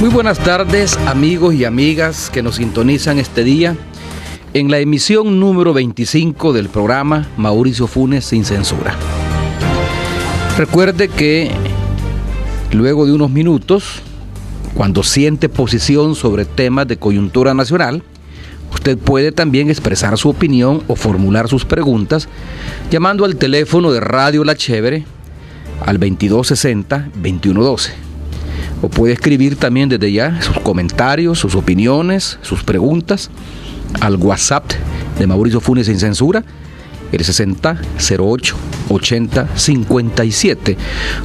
Muy buenas tardes, amigos y amigas que nos sintonizan este día en la emisión número 25 del programa Mauricio Funes Sin Censura. Recuerde que luego de unos minutos, cuando siente posición sobre temas de coyuntura nacional, usted puede también expresar su opinión o formular sus preguntas llamando al teléfono de Radio La Chévere al 2260-2112. O puede escribir también desde ya sus comentarios, sus opiniones, sus preguntas al WhatsApp de Mauricio Funes Sin Censura, el 6008-8057.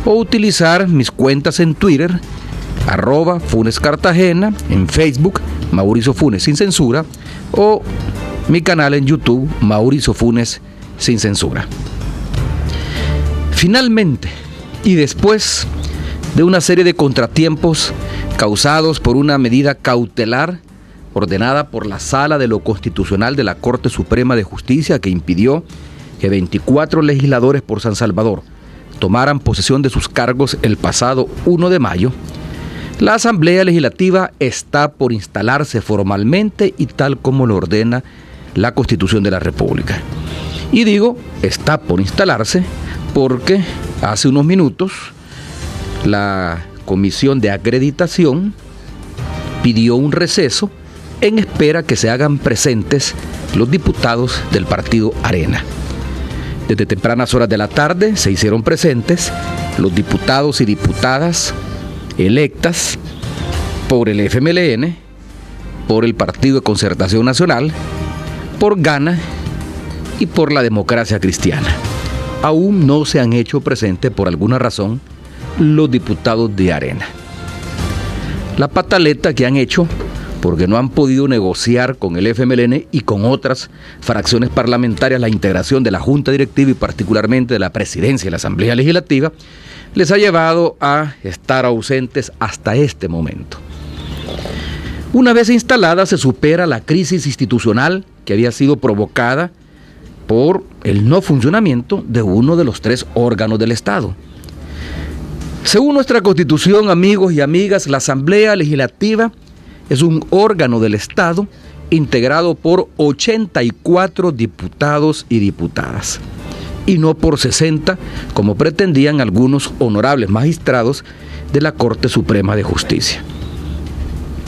O utilizar mis cuentas en Twitter, @FunesCartagena, en Facebook, Mauricio Funes Sin Censura, o mi canal en YouTube, Mauricio Funes Sin Censura. Finalmente, y después de una serie de contratiempos causados por una medida cautelar ordenada por la Sala de lo Constitucional de la Corte Suprema de Justicia que impidió que 24 legisladores por San Salvador tomaran posesión de sus cargos el pasado 1 de mayo, la Asamblea Legislativa está por instalarse formalmente y tal como lo ordena la Constitución de la República. Y digo, está por instalarse porque hace unos minutos la Comisión de Acreditación pidió un receso en espera que se hagan presentes los diputados del partido Arena. Desde tempranas horas de la tarde se hicieron presentes los diputados y diputadas electas por el FMLN, por el Partido de Concertación Nacional, por Gana y por la Democracia Cristiana. Aún no se han hecho presentes por alguna razón los diputados de Arena. La pataleta que han hecho porque no han podido negociar con el FMLN y con otras fracciones parlamentarias la integración de la Junta Directiva y particularmente de la Presidencia y la Asamblea Legislativa, les ha llevado a estar ausentes hasta este momento. Una vez instalada, se supera la crisis institucional que había sido provocada por el no funcionamiento de uno de los 3 órganos del Estado. Según nuestra Constitución, amigos y amigas, la Asamblea Legislativa es un órgano del Estado integrado por 84 diputados y diputadas, y no por 60, como pretendían algunos honorables magistrados de la Corte Suprema de Justicia.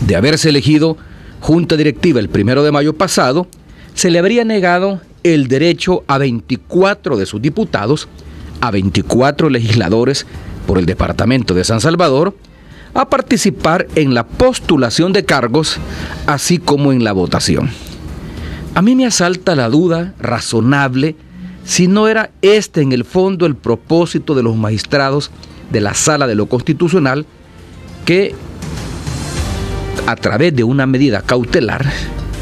De haberse elegido Junta Directiva el 1 de mayo pasado, se le habría negado el derecho a 24 de sus diputados, a 24 legisladores por el Departamento de San Salvador, a participar en la postulación de cargos, así como en la votación. A mí me asalta la duda razonable si no era este en el fondo el propósito de los magistrados de la Sala de lo Constitucional que, a través de una medida cautelar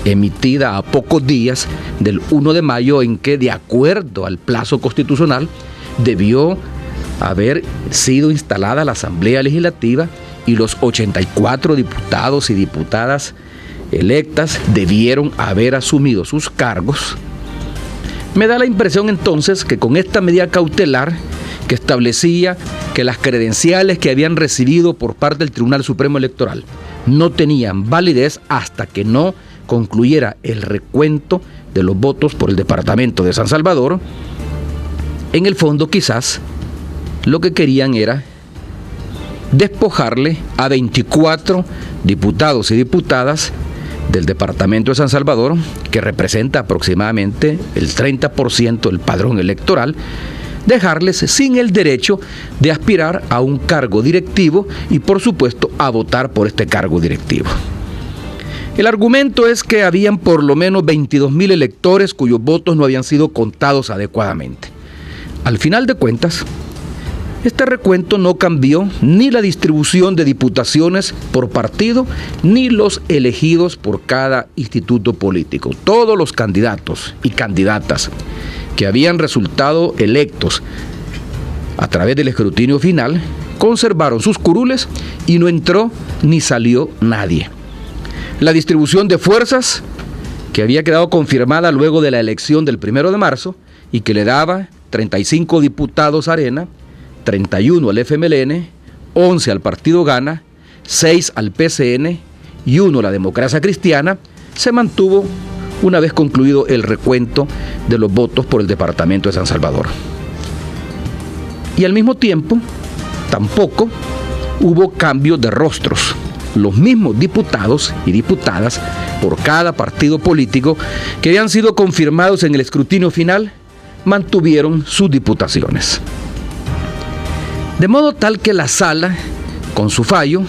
emitida a pocos días del 1 de mayo en que, de acuerdo al plazo constitucional, debió haber sido instalada la Asamblea Legislativa y los 84 diputados y diputadas electas debieron haber asumido sus cargos. Me da la impresión entonces que con esta medida cautelar que establecía que las credenciales que habían recibido por parte del Tribunal Supremo Electoral no tenían validez hasta que no concluyera el recuento de los votos por el Departamento de San Salvador, en el fondo quizás lo que querían era despojarle a 24 diputados y diputadas del Departamento de San Salvador, que representa aproximadamente el 30% del padrón electoral, dejarles sin el derecho de aspirar a un cargo directivo y, por supuesto, a votar por este cargo directivo. El argumento es que habían por lo menos 22,000 electores cuyos votos no habían sido contados adecuadamente. Al final de cuentas, este recuento no cambió ni la distribución de diputaciones por partido, ni los elegidos por cada instituto político. Todos los candidatos y candidatas que habían resultado electos a través del escrutinio final conservaron sus curules y no entró ni salió nadie. La distribución de fuerzas, que había quedado confirmada luego de la elección del 1 de marzo y que le daba 35 diputados a Arena, 31 al FMLN, 11 al Partido Gana, 6 al PCN y 1 a la Democracia Cristiana, se mantuvo una vez concluido el recuento de los votos por el departamento de San Salvador. Y al mismo tiempo, tampoco hubo cambio de rostros. Los mismos diputados y diputadas por cada partido político que habían sido confirmados en el escrutinio final mantuvieron sus diputaciones. De modo tal que la sala, con su fallo,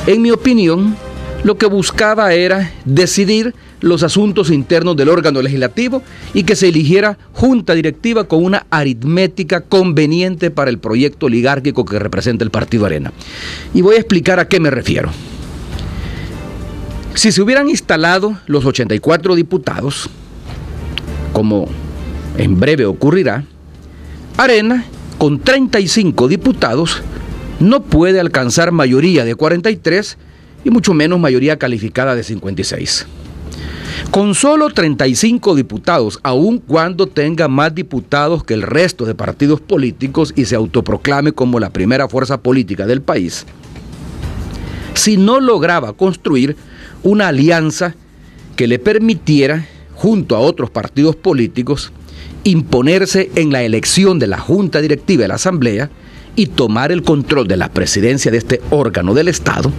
en mi opinión, lo que buscaba era decidir los asuntos internos del órgano legislativo y que se eligiera junta directiva con una aritmética conveniente para el proyecto oligárquico que representa el Partido Arena. Y voy a explicar a qué me refiero. Si se hubieran instalado los 84 diputados, como en breve ocurrirá, Arena, con 35 diputados, no puede alcanzar mayoría de 43 y mucho menos mayoría calificada de 56. Con solo 35 diputados, aun cuando tenga más diputados que el resto de partidos políticos y se autoproclame como la primera fuerza política del país, si no lograba construir una alianza que le permitiera, junto a otros partidos políticos, imponerse en la elección de la Junta Directiva de la Asamblea y tomar el control de la presidencia de este órgano del Estado,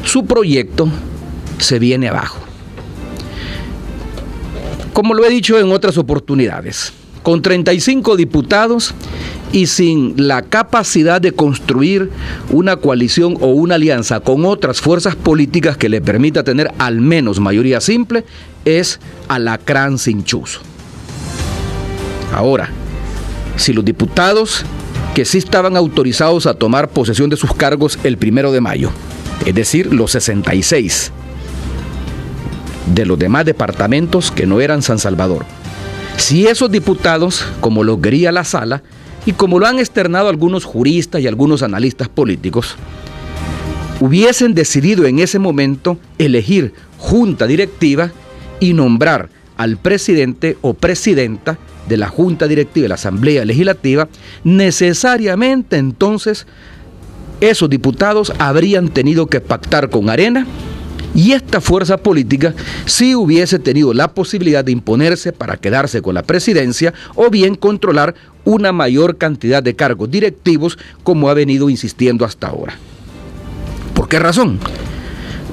su proyecto se viene abajo. Como lo he dicho en otras oportunidades, con 35 diputados y sin la capacidad de construir una coalición o una alianza con otras fuerzas políticas que le permita tener al menos mayoría simple, es alacrán sin chuzo. Ahora, si los diputados que sí estaban autorizados a tomar posesión de sus cargos el 1 de mayo, es decir, los 66 de los demás departamentos que no eran San Salvador, si esos diputados, como lo quería la sala y como lo han externado algunos juristas y algunos analistas políticos, hubiesen decidido en ese momento elegir junta directiva y nombrar al presidente o presidenta de la Junta Directiva de la Asamblea Legislativa, necesariamente entonces esos diputados habrían tenido que pactar con Arena y esta fuerza política sí hubiese tenido la posibilidad de imponerse para quedarse con la presidencia o bien controlar una mayor cantidad de cargos directivos como ha venido insistiendo hasta ahora. ¿Por qué razón?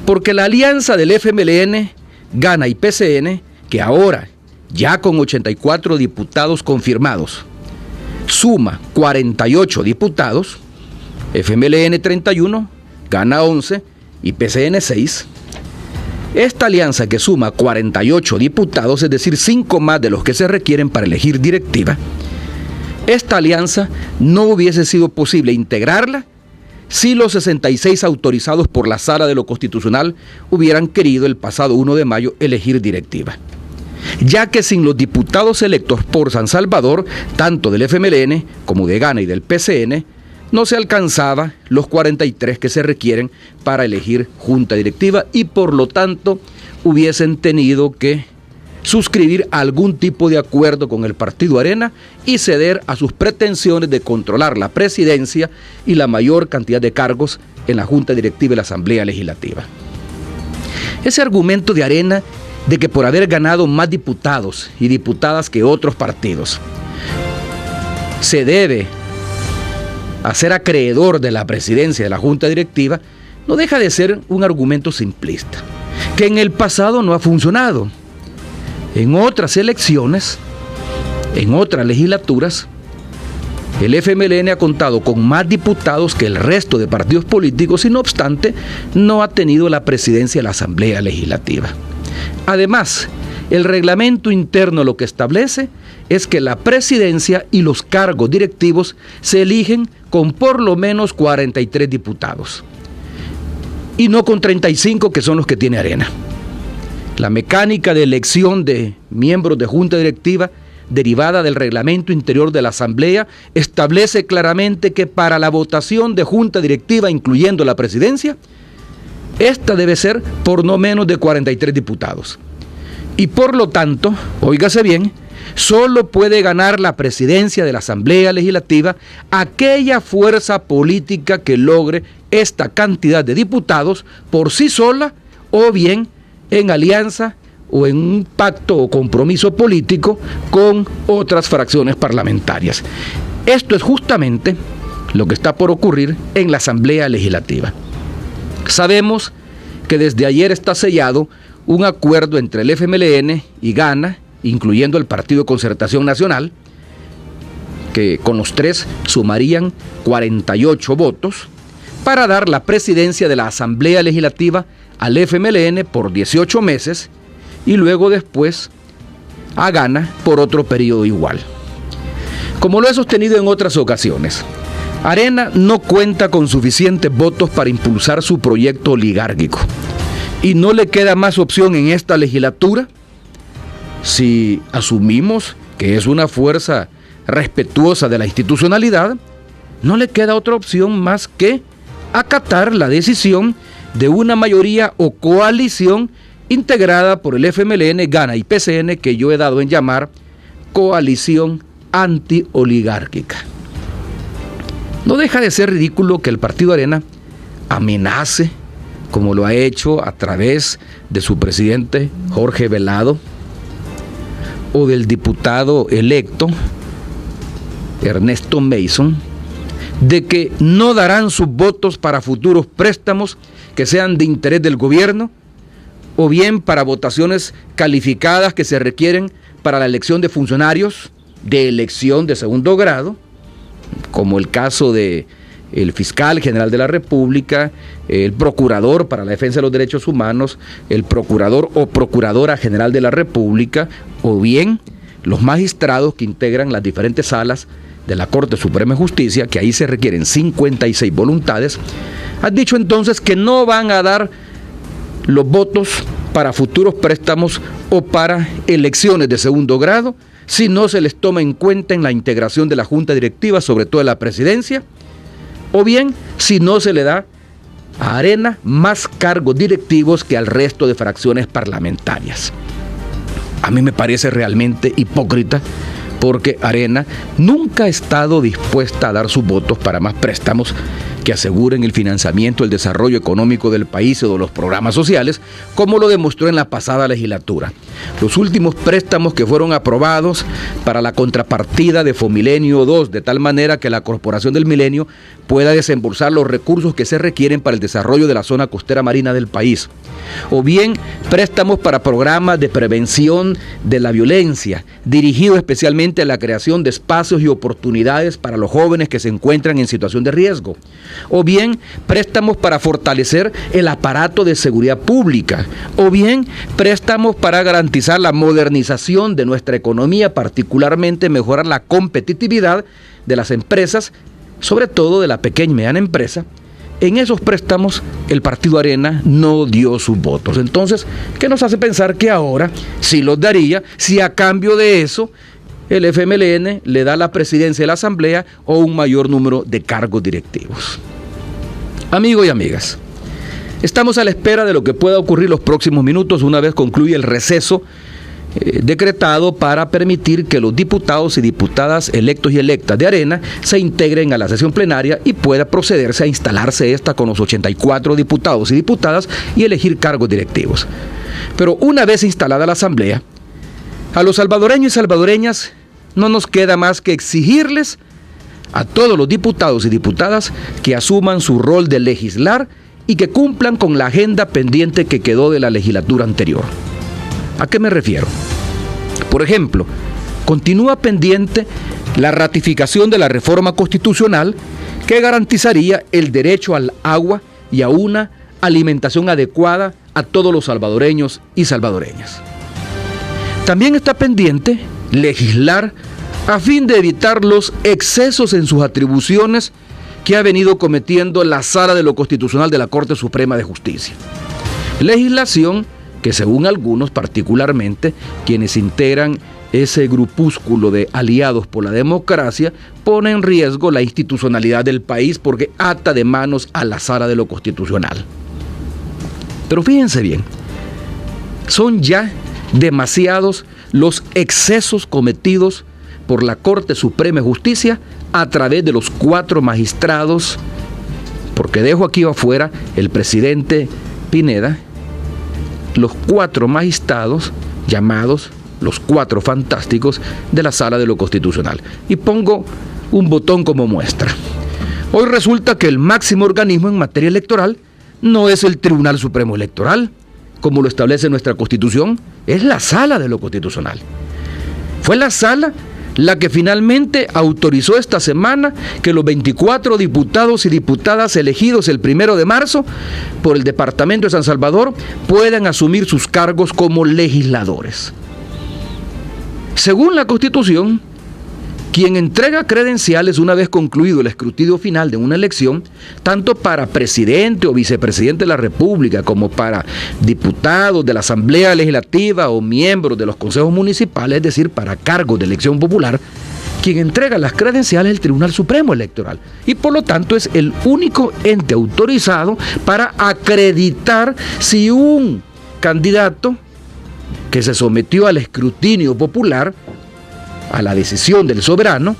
Porque la alianza del FMLN, Gana y PCN, que ahora ya con 84 diputados confirmados, suma 48 diputados, FMLN 31, Gana 11 y PCN 6. Esta alianza que suma 48 diputados, es decir, 5 más de los que se requieren para elegir directiva, esta alianza no hubiese sido posible integrarla si los 66 autorizados por la Sala de lo Constitucional hubieran querido el pasado 1 de mayo elegir directiva, ya que sin los diputados electos por San Salvador, tanto del FMLN como de Gana y del PCN, no se alcanzaba los 43 que se requieren para elegir junta directiva y por lo tanto hubiesen tenido que suscribir algún tipo de acuerdo con el Partido Arena y ceder a sus pretensiones de controlar la presidencia y la mayor cantidad de cargos en la Junta Directiva y la Asamblea Legislativa. Ese argumento de Arena de que por haber ganado más diputados y diputadas que otros partidos, se debe a ser acreedor de la presidencia de la Junta Directiva, no deja de ser un argumento simplista, que en el pasado no ha funcionado. En otras elecciones, en otras legislaturas, el FMLN ha contado con más diputados que el resto de partidos políticos y no obstante, no ha tenido la presidencia de la Asamblea Legislativa. Además, el reglamento interno lo que establece es que la presidencia y los cargos directivos se eligen con por lo menos 43 diputados y no con 35 que son los que tiene Arena. La mecánica de elección de miembros de junta directiva derivada del reglamento interior de la Asamblea establece claramente que para la votación de junta directiva, incluyendo la presidencia, esta debe ser por no menos de 43 diputados. Y por lo tanto, óigase bien, solo puede ganar la presidencia de la Asamblea Legislativa aquella fuerza política que logre esta cantidad de diputados por sí sola o bien en alianza o en un pacto o compromiso político con otras fracciones parlamentarias. Esto es justamente lo que está por ocurrir en la Asamblea Legislativa. Sabemos que desde ayer está sellado un acuerdo entre el FMLN y Gana, incluyendo el Partido Concertación Nacional, que con los tres sumarían 48 votos, para dar la presidencia de la Asamblea Legislativa al FMLN por 18 meses y luego después a Gana por otro periodo igual. Como lo he sostenido en otras ocasiones, Arena no cuenta con suficientes votos para impulsar su proyecto oligárquico y no le queda más opción en esta legislatura si asumimos que es una fuerza respetuosa de la institucionalidad. No le queda otra opción más que acatar la decisión de una mayoría o coalición integrada por el FMLN, Gana y PCN, que yo he dado en llamar coalición antioligárquica. No deja de ser ridículo que el Partido Arena amenace, como lo ha hecho a través de su presidente Jorge Velado o del diputado electo Ernesto Mason, de que no darán sus votos para futuros préstamos que sean de interés del gobierno o bien para votaciones calificadas que se requieren para la elección de funcionarios de elección de segundo grado, como el caso de el fiscal general de la República, el procurador para la defensa de los derechos humanos, el procurador o procuradora general de la República, o bien los magistrados que integran las diferentes salas de la Corte Suprema de Justicia, que ahí se requieren 56 voluntades. Han dicho entonces que no van a dar los votos para futuros préstamos o para elecciones de segundo grado si no se les toma en cuenta en la integración de la Junta Directiva, sobre todo de la presidencia, o bien si no se le da a Arena más cargos directivos que al resto de fracciones parlamentarias. A mí me parece realmente hipócrita, porque Arena nunca ha estado dispuesta a dar sus votos para más préstamos que aseguren el financiamiento, el desarrollo económico del país o de los programas sociales, como lo demostró en la pasada legislatura. Los últimos préstamos que fueron aprobados para la contrapartida de Fomilenio 2, de tal manera que la Corporación del Milenio pueda desembolsar los recursos que se requieren para el desarrollo de la zona costera marina del país. O bien préstamos para programas de prevención de la violencia, dirigidos especialmente a la creación de espacios y oportunidades para los jóvenes que se encuentran en situación de riesgo. O bien préstamos para fortalecer el aparato de seguridad pública, o bien préstamos para garantizar la modernización de nuestra economía, particularmente mejorar la competitividad de las empresas, sobre todo de la pequeña y mediana empresa. En esos préstamos el Partido Arena no dio sus votos. Entonces, ¿qué nos hace pensar que ahora sí los daría si a cambio de eso el FMLN le da la presidencia de la Asamblea o un mayor número de cargos directivos? Amigos y amigas, estamos a la espera de lo que pueda ocurrir los próximos minutos una vez concluya el receso decretado para permitir que los diputados y diputadas electos y electas de Arena se integren a la sesión plenaria y pueda procederse a instalarse esta con los 84 diputados y diputadas y elegir cargos directivos. Pero una vez instalada la Asamblea, a los salvadoreños y salvadoreñas no nos queda más que exigirles a todos los diputados y diputadas que asuman su rol de legislar y que cumplan con la agenda pendiente que quedó de la legislatura anterior. ¿A qué me refiero? Por ejemplo, continúa pendiente la ratificación de la reforma constitucional que garantizaría el derecho al agua y a una alimentación adecuada a todos los salvadoreños y salvadoreñas. También está pendiente legislar a fin de evitar los excesos en sus atribuciones que ha venido cometiendo la Sala de lo Constitucional de la Corte Suprema de Justicia. Legislación que según algunos, particularmente quienes integran ese grupúsculo de aliados por la democracia, pone en riesgo la institucionalidad del país porque ata de manos a la Sala de lo Constitucional. Pero fíjense bien, son ya demasiados los excesos cometidos por la Corte Suprema de Justicia a través de los 4 magistrados, porque dejo aquí afuera el presidente Pineda, los 4 magistrados llamados los 4 fantásticos de la Sala de lo Constitucional. Y pongo un botón como muestra. Hoy resulta que el máximo organismo en materia electoral no es el Tribunal Supremo Electoral, como lo establece nuestra Constitución, es la Sala de lo Constitucional. Fue la Sala la que finalmente autorizó esta semana que los 24 diputados y diputadas elegidos el 1 de marzo por el Departamento de San Salvador puedan asumir sus cargos como legisladores. Según la Constitución, quien entrega credenciales una vez concluido el escrutinio final de una elección, tanto para presidente o vicepresidente de la República como para diputados de la Asamblea Legislativa o miembros de los consejos municipales, es decir, para cargos de elección popular, quien entrega las credenciales es el Tribunal Supremo Electoral y por lo tanto es el único ente autorizado para acreditar si un candidato que se sometió al escrutinio popular, a la decisión del soberano,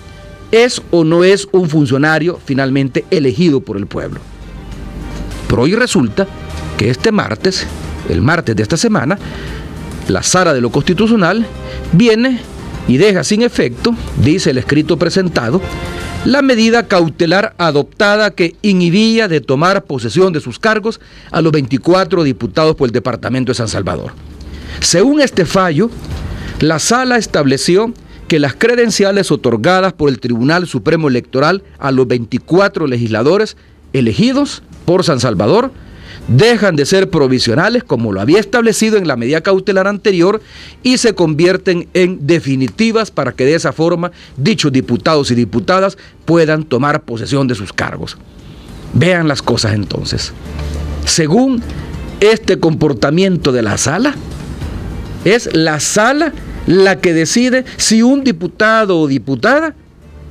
es o no es un funcionario finalmente elegido por el pueblo. Pero hoy resulta que este martes, el martes de esta semana, la Sala de lo Constitucional viene y deja sin efecto, dice el escrito presentado, la medida cautelar adoptada que inhibía de tomar posesión de sus cargos a los 24 diputados por el Departamento de San Salvador. Según este fallo, la Sala estableció que las credenciales otorgadas por el Tribunal Supremo Electoral a los 24 legisladores elegidos por San Salvador dejan de ser provisionales, como lo había establecido en la medida cautelar anterior, y se convierten en definitivas para que de esa forma dichos diputados y diputadas puedan tomar posesión de sus cargos. Vean las cosas entonces. Según este comportamiento de la Sala, es la Sala la que decide si un diputado o diputada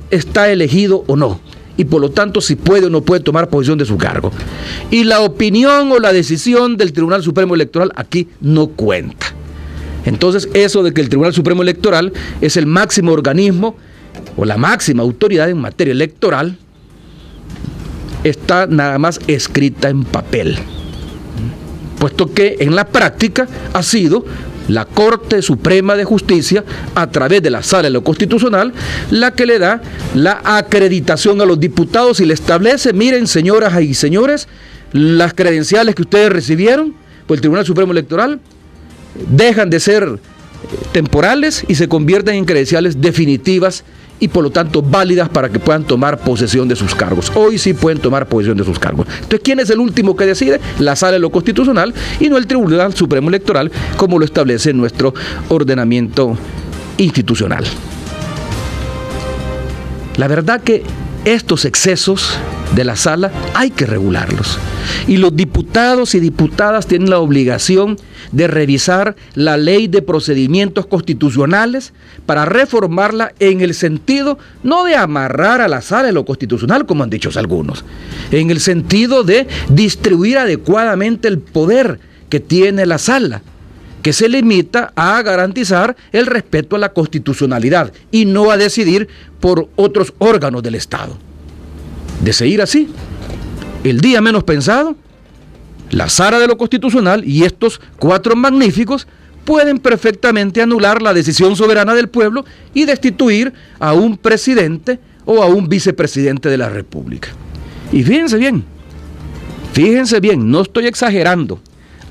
está elegido o no, y por lo tanto si puede o no puede tomar posesión de su cargo. Y la opinión o la decisión del Tribunal Supremo Electoral aquí no cuenta. Entonces eso de que el Tribunal Supremo Electoral es el máximo organismo o la máxima autoridad en materia electoral está nada más escrita en papel, puesto que en la práctica ha sido la Corte Suprema de Justicia, a través de la Sala de lo Constitucional, la que le da la acreditación a los diputados y le establece: miren, señoras y señores, las credenciales que ustedes recibieron por el Tribunal Supremo Electoral dejan de ser temporales y se convierten en credenciales definitivas y por lo tanto válidas para que puedan tomar posesión de sus cargos. Hoy sí pueden tomar posesión de sus cargos. Entonces, ¿quién es el último que decide? La Sala de lo Constitucional y no el Tribunal Supremo Electoral, como lo establece nuestro ordenamiento institucional. La verdad que estos excesos de la Sala hay que regularlos. Y los diputados y diputadas tienen la obligación de revisar la Ley de Procedimientos Constitucionales para reformarla en el sentido no de amarrar a la Sala de lo Constitucional, como han dicho algunos, en el sentido de distribuir adecuadamente el poder que tiene la Sala, que se limita a garantizar el respeto a la constitucionalidad y no a decidir por otros órganos del Estado. De seguir así, el día menos pensado, la Sala de lo Constitucional y estos 4 magníficos pueden perfectamente anular la decisión soberana del pueblo y destituir a un presidente o a un vicepresidente de la República. Y fíjense bien, no estoy exagerando.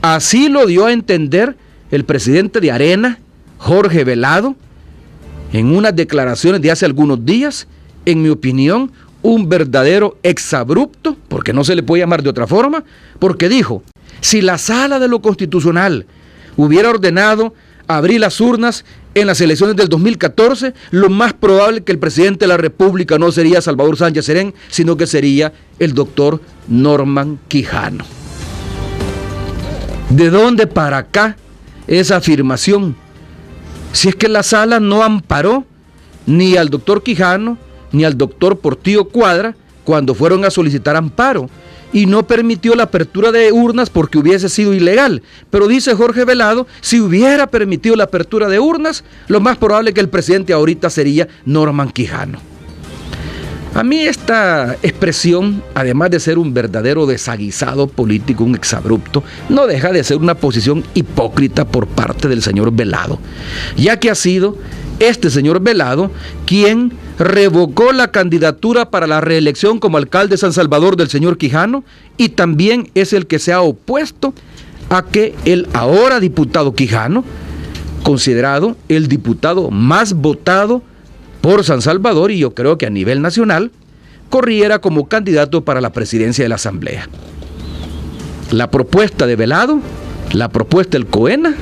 Así lo dio a entender el presidente de Arena, Jorge Velado, en unas declaraciones de hace algunos días. En mi opinión, un verdadero exabrupto, porque no se le puede llamar de otra forma, porque dijo: si la Sala de lo Constitucional hubiera ordenado abrir las urnas en las elecciones del 2014, lo más probable es que el presidente de la República no sería Salvador Sánchez Serén, sino que sería el doctor Norman Quijano. ¿De dónde para acá esa afirmación? Si es que la Sala no amparó ni al doctor Quijano ni al doctor Portillo Cuadra cuando fueron a solicitar amparo, y no permitió la apertura de urnas porque hubiese sido ilegal. Pero dice Jorge Velado, si hubiera permitido la apertura de urnas, lo más probable es que el presidente ahorita sería Norman Quijano. A mí esta expresión, además de ser un verdadero desaguisado político, un exabrupto, no deja de ser una posición hipócrita por parte del señor Velado, ya que ha sido este señor Velado quien revocó la candidatura para la reelección como alcalde de San Salvador del señor Quijano, y también es el que se ha opuesto a que el ahora diputado Quijano, considerado el diputado más votado por San Salvador, y yo creo que a nivel nacional, corriera como candidato para la presidencia de la Asamblea. La propuesta de Velado, la propuesta del COENA,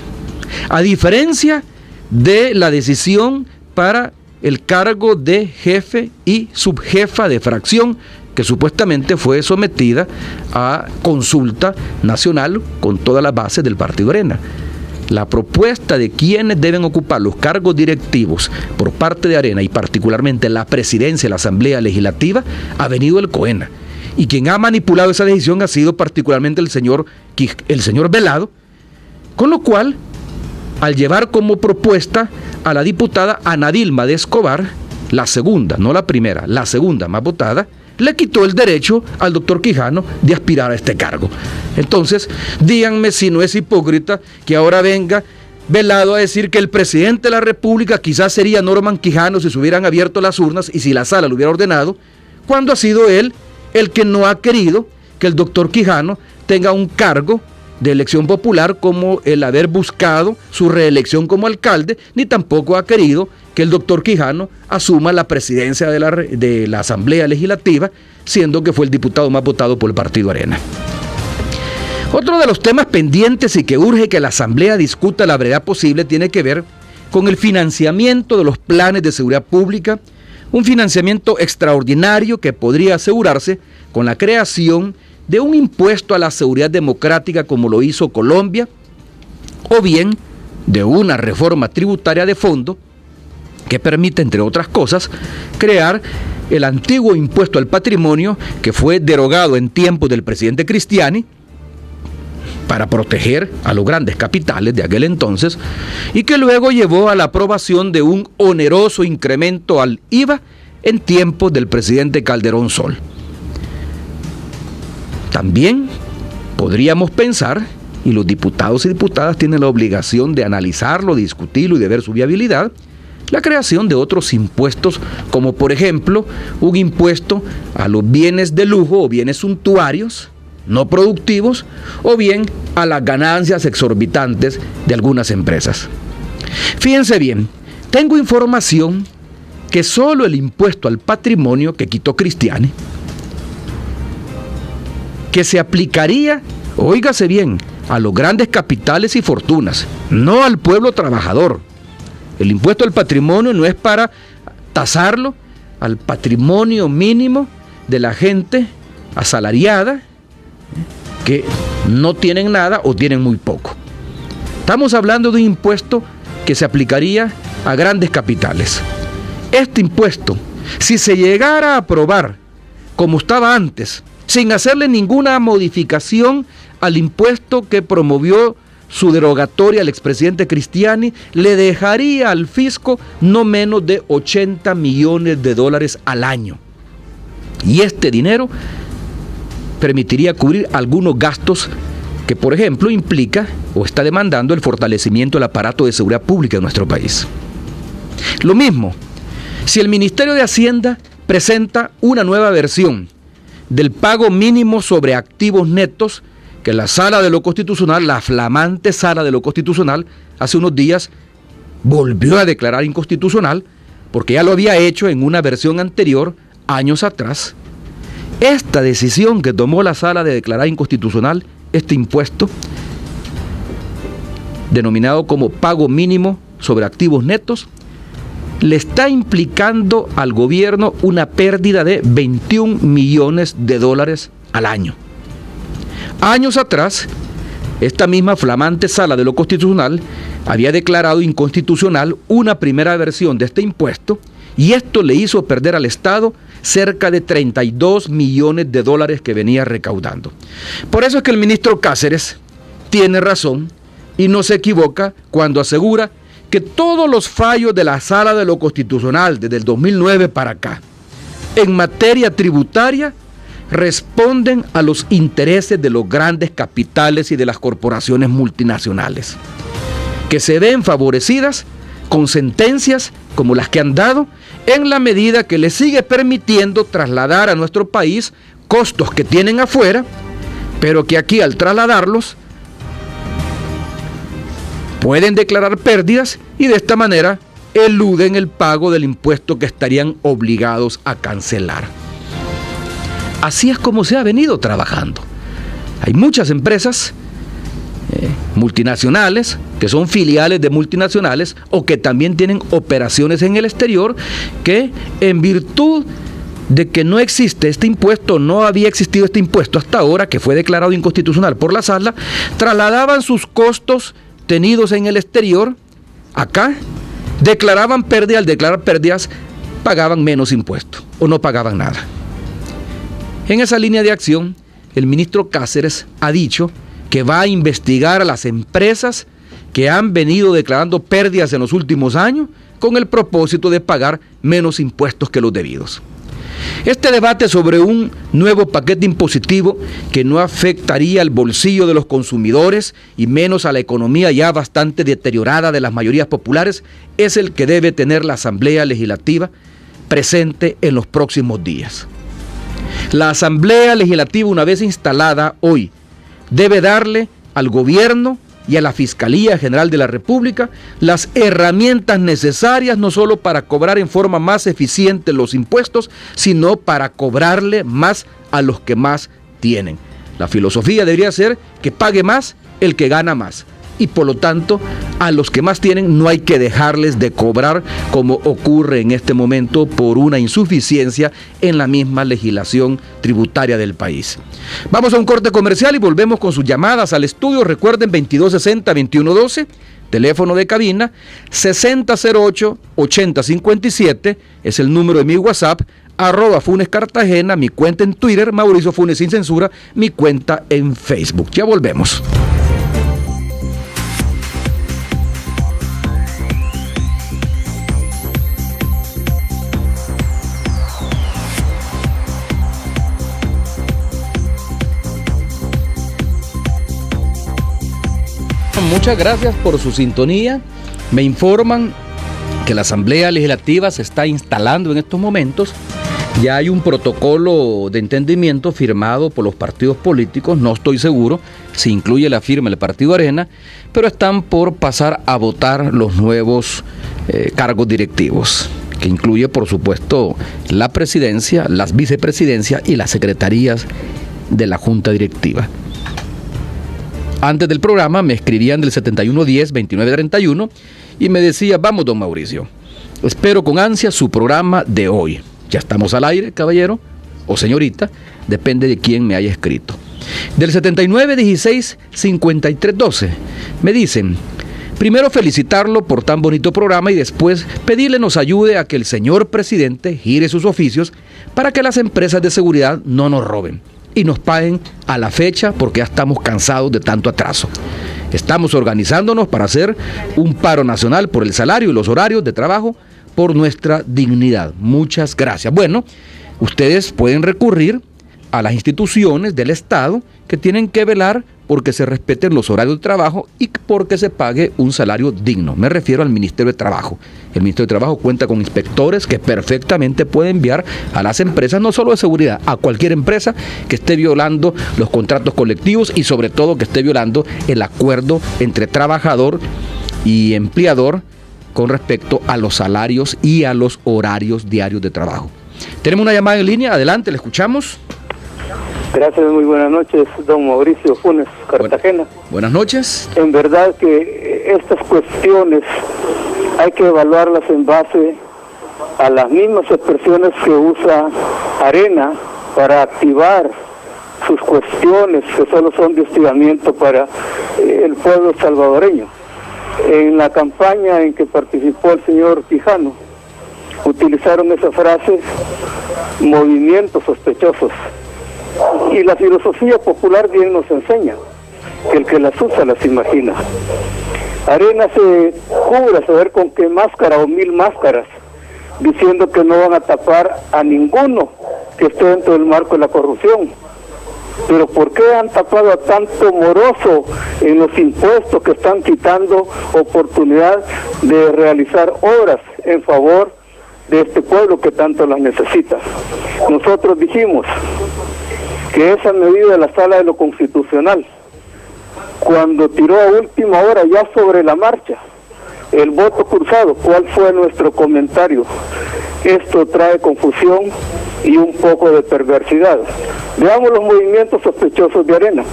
a diferencia de la decisión para el cargo de jefe y subjefa de fracción, que supuestamente fue sometida a consulta nacional con todas las bases del Partido Arena. La propuesta de quienes deben ocupar los cargos directivos por parte de Arena y particularmente la presidencia de la Asamblea Legislativa ha venido del COENA. Y quien ha manipulado esa decisión ha sido particularmente el señor Velado, con lo cual, al llevar como propuesta a la diputada Ana Dilma de Escobar, la segunda, no la primera, la segunda más votada, le quitó el derecho al doctor Quijano de aspirar a este cargo. Entonces, díganme si no es hipócrita que ahora venga Velado a decir que el presidente de la República quizás sería Norman Quijano si se hubieran abierto las urnas y si la sala lo hubiera ordenado, cuando ha sido él el que no ha querido que el doctor Quijano tenga un cargo de elección popular como el haber buscado su reelección como alcalde, ni tampoco ha querido que el doctor Quijano asuma la presidencia de la Asamblea Legislativa, siendo que fue el diputado más votado por el Partido Arena. Otro de los temas pendientes y que urge que la Asamblea discuta a la brevedad posible tiene que ver con el financiamiento de los planes de seguridad pública, un financiamiento extraordinario que podría asegurarse con la creación de un impuesto a la seguridad democrática como lo hizo Colombia, o bien de una reforma tributaria de fondo que permite, entre otras cosas, crear el antiguo impuesto al patrimonio que fue derogado en tiempos del presidente Cristiani para proteger a los grandes capitales de aquel entonces, y que luego llevó a la aprobación de un oneroso incremento al IVA en tiempos del presidente Calderón Sol. También podríamos pensar, y los diputados y diputadas tienen la obligación de analizarlo, discutirlo y de ver su viabilidad, la creación de otros impuestos, como por ejemplo un impuesto a los bienes de lujo o bienes suntuarios, no productivos, o bien a las ganancias exorbitantes de algunas empresas. Fíjense bien, tengo información que solo el impuesto al patrimonio que quitó Cristiani, que se aplicaría, óigase bien, a los grandes capitales y fortunas, no al pueblo trabajador. El impuesto al patrimonio no es para tasarlo al patrimonio mínimo de la gente asalariada, que no tienen nada o tienen muy poco. Estamos hablando de un impuesto que se aplicaría a grandes capitales. Este impuesto, si se llegara a aprobar como estaba antes, sin hacerle ninguna modificación al impuesto que promovió su derogatoria al expresidente Cristiani, le dejaría al fisco no menos de $80 millones al año. Y este dinero permitiría cubrir algunos gastos que, por ejemplo, implica o está demandando el fortalecimiento del aparato de seguridad pública en nuestro país. Lo mismo, si el Ministerio de Hacienda presenta una nueva versión del pago mínimo sobre activos netos, que la Sala de lo Constitucional, la flamante Sala de lo Constitucional, hace unos días volvió a declarar inconstitucional, porque ya lo había hecho en una versión anterior, años atrás. Esta decisión que tomó la Sala de declarar inconstitucional este impuesto, denominado como pago mínimo sobre activos netos, le está implicando al gobierno una pérdida de $21 millones al año. Años atrás, esta misma flamante Sala de lo Constitucional había declarado inconstitucional una primera versión de este impuesto, y esto le hizo perder al Estado cerca de 32 millones de dólares que venía recaudando. Por eso es que el ministro Cáceres tiene razón y no se equivoca cuando asegura que todos los fallos de la Sala de lo Constitucional desde el 2009 para acá, en materia tributaria, responden a los intereses de los grandes capitales y de las corporaciones multinacionales, que se ven favorecidas con sentencias como las que han dado, en la medida que les sigue permitiendo trasladar a nuestro país costos que tienen afuera, pero que aquí al trasladarlos pueden declarar pérdidas y de esta manera eluden el pago del impuesto que estarían obligados a cancelar. Así es como se ha venido trabajando. Hay muchas empresas multinacionales que son filiales de multinacionales o que también tienen operaciones en el exterior que, en virtud de que no existe este impuesto, no había existido este impuesto hasta ahora, que fue declarado inconstitucional por la Sala, trasladaban sus costos tenidos en el exterior acá, declaraban pérdidas, al declarar pérdidas pagaban menos impuestos o no pagaban nada. En esa línea de acción, el ministro Cáceres ha dicho que va a investigar a las empresas que han venido declarando pérdidas en los últimos años con el propósito de pagar menos impuestos que los debidos. Este debate sobre un nuevo paquete impositivo que no afectaría el bolsillo de los consumidores y menos a la economía ya bastante deteriorada de las mayorías populares es el que debe tener la Asamblea Legislativa presente en los próximos días. La Asamblea Legislativa, una vez instalada hoy, debe darle al gobierno y a la Fiscalía General de la República las herramientas necesarias no solo para cobrar en forma más eficiente los impuestos, sino para cobrarle más a los que más tienen. La filosofía debería ser que pague más el que gana más. Y por lo tanto, a los que más tienen no hay que dejarles de cobrar como ocurre en este momento por una insuficiencia en la misma legislación tributaria del país. Vamos a un corte comercial y volvemos con sus llamadas al estudio. Recuerden 2260-2112, teléfono de cabina, 6008-8057 es el número de mi WhatsApp, @Funes Cartagena, mi cuenta en Twitter, Mauricio Funes Sin Censura, mi cuenta en Facebook. Ya volvemos. Muchas gracias por su sintonía. Me informan que la Asamblea Legislativa se está instalando en estos momentos. Ya hay un protocolo de entendimiento firmado por los partidos políticos. No estoy seguro si incluye la firma del Partido Arena, pero están por pasar a votar los nuevos cargos directivos, que incluye, por supuesto, la presidencia, las vicepresidencias y las secretarías de la Junta Directiva. Antes del programa me escribían del 7110-2931 y me decía: vamos, don Mauricio, espero con ansia su programa de hoy. Ya estamos al aire, caballero o señorita, depende de quién me haya escrito. Del 7916-5312 me dicen: primero felicitarlo por tan bonito programa y después pedirle nos ayude a que el señor presidente gire sus oficios para que las empresas de seguridad no nos roben y nos paguen a la fecha, porque ya estamos cansados de tanto atraso. Estamos organizándonos para hacer un paro nacional por el salario y los horarios de trabajo, por nuestra dignidad. Muchas gracias. Bueno, ustedes pueden recurrir a las instituciones del Estado que tienen que velar porque se respeten los horarios de trabajo y porque se pague un salario digno. Me refiero al Ministerio de Trabajo. El Ministerio de Trabajo cuenta con inspectores que perfectamente pueden enviar a las empresas, no solo de seguridad, a cualquier empresa que esté violando los contratos colectivos y sobre todo que esté violando el acuerdo entre trabajador y empleador con respecto a los salarios y a los horarios diarios de trabajo. Tenemos una llamada en línea, adelante, le escuchamos. Gracias, muy buenas noches, don Mauricio Funes, Cartagena. Buenas noches. En verdad que estas cuestiones hay que evaluarlas en base a las mismas expresiones que usa Arena para activar sus cuestiones que solo son de hostigamiento para el pueblo salvadoreño. En la campaña en que participó el señor Quijano, utilizaron esa frase, movimientos sospechosos. Y la filosofía popular bien nos enseña que el que las usa las imagina. Arena se cubre a saber con qué máscara o 1000 máscaras, diciendo que no van a tapar a ninguno que esté dentro del marco de la corrupción. Pero ¿por qué han tapado a tanto moroso en los impuestos que están quitando oportunidad de realizar obras en favor de este pueblo que tanto las necesita? Nosotros dijimos que esa medida de la Sala de lo Constitucional, cuando tiró a última hora ya sobre la marcha el voto cruzado, ¿cuál fue nuestro comentario? Esto trae confusión y un poco de perversidad. Veamos los movimientos sospechosos de Arena.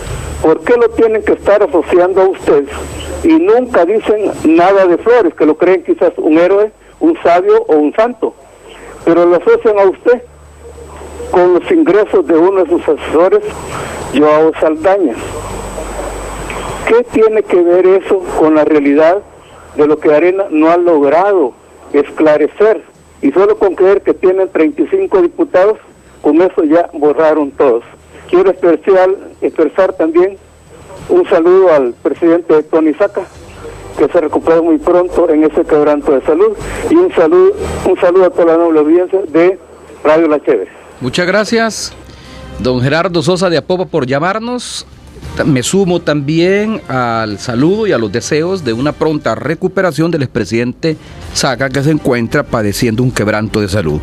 ¿Por qué lo tienen que estar asociando a usted y nunca dicen nada de Flores, que lo creen quizás un héroe, un sabio o un santo? Pero lo asocian a usted con los ingresos de uno de sus asesores, Joao Saldaña. ¿Qué tiene que ver eso con la realidad de lo que Arena no ha logrado esclarecer? Y solo con creer que tienen 35 diputados, con eso ya borraron todos. Quiero expresar también un saludo al presidente Tony Saca, que se recupera muy pronto en ese quebranto de salud, y un saludo a toda la noble audiencia de Radio La Chévere. Muchas gracias, don Gerardo Sosa de Apopa, por llamarnos. Me sumo también al saludo y a los deseos de una pronta recuperación del expresidente Saca, que se encuentra padeciendo un quebranto de salud.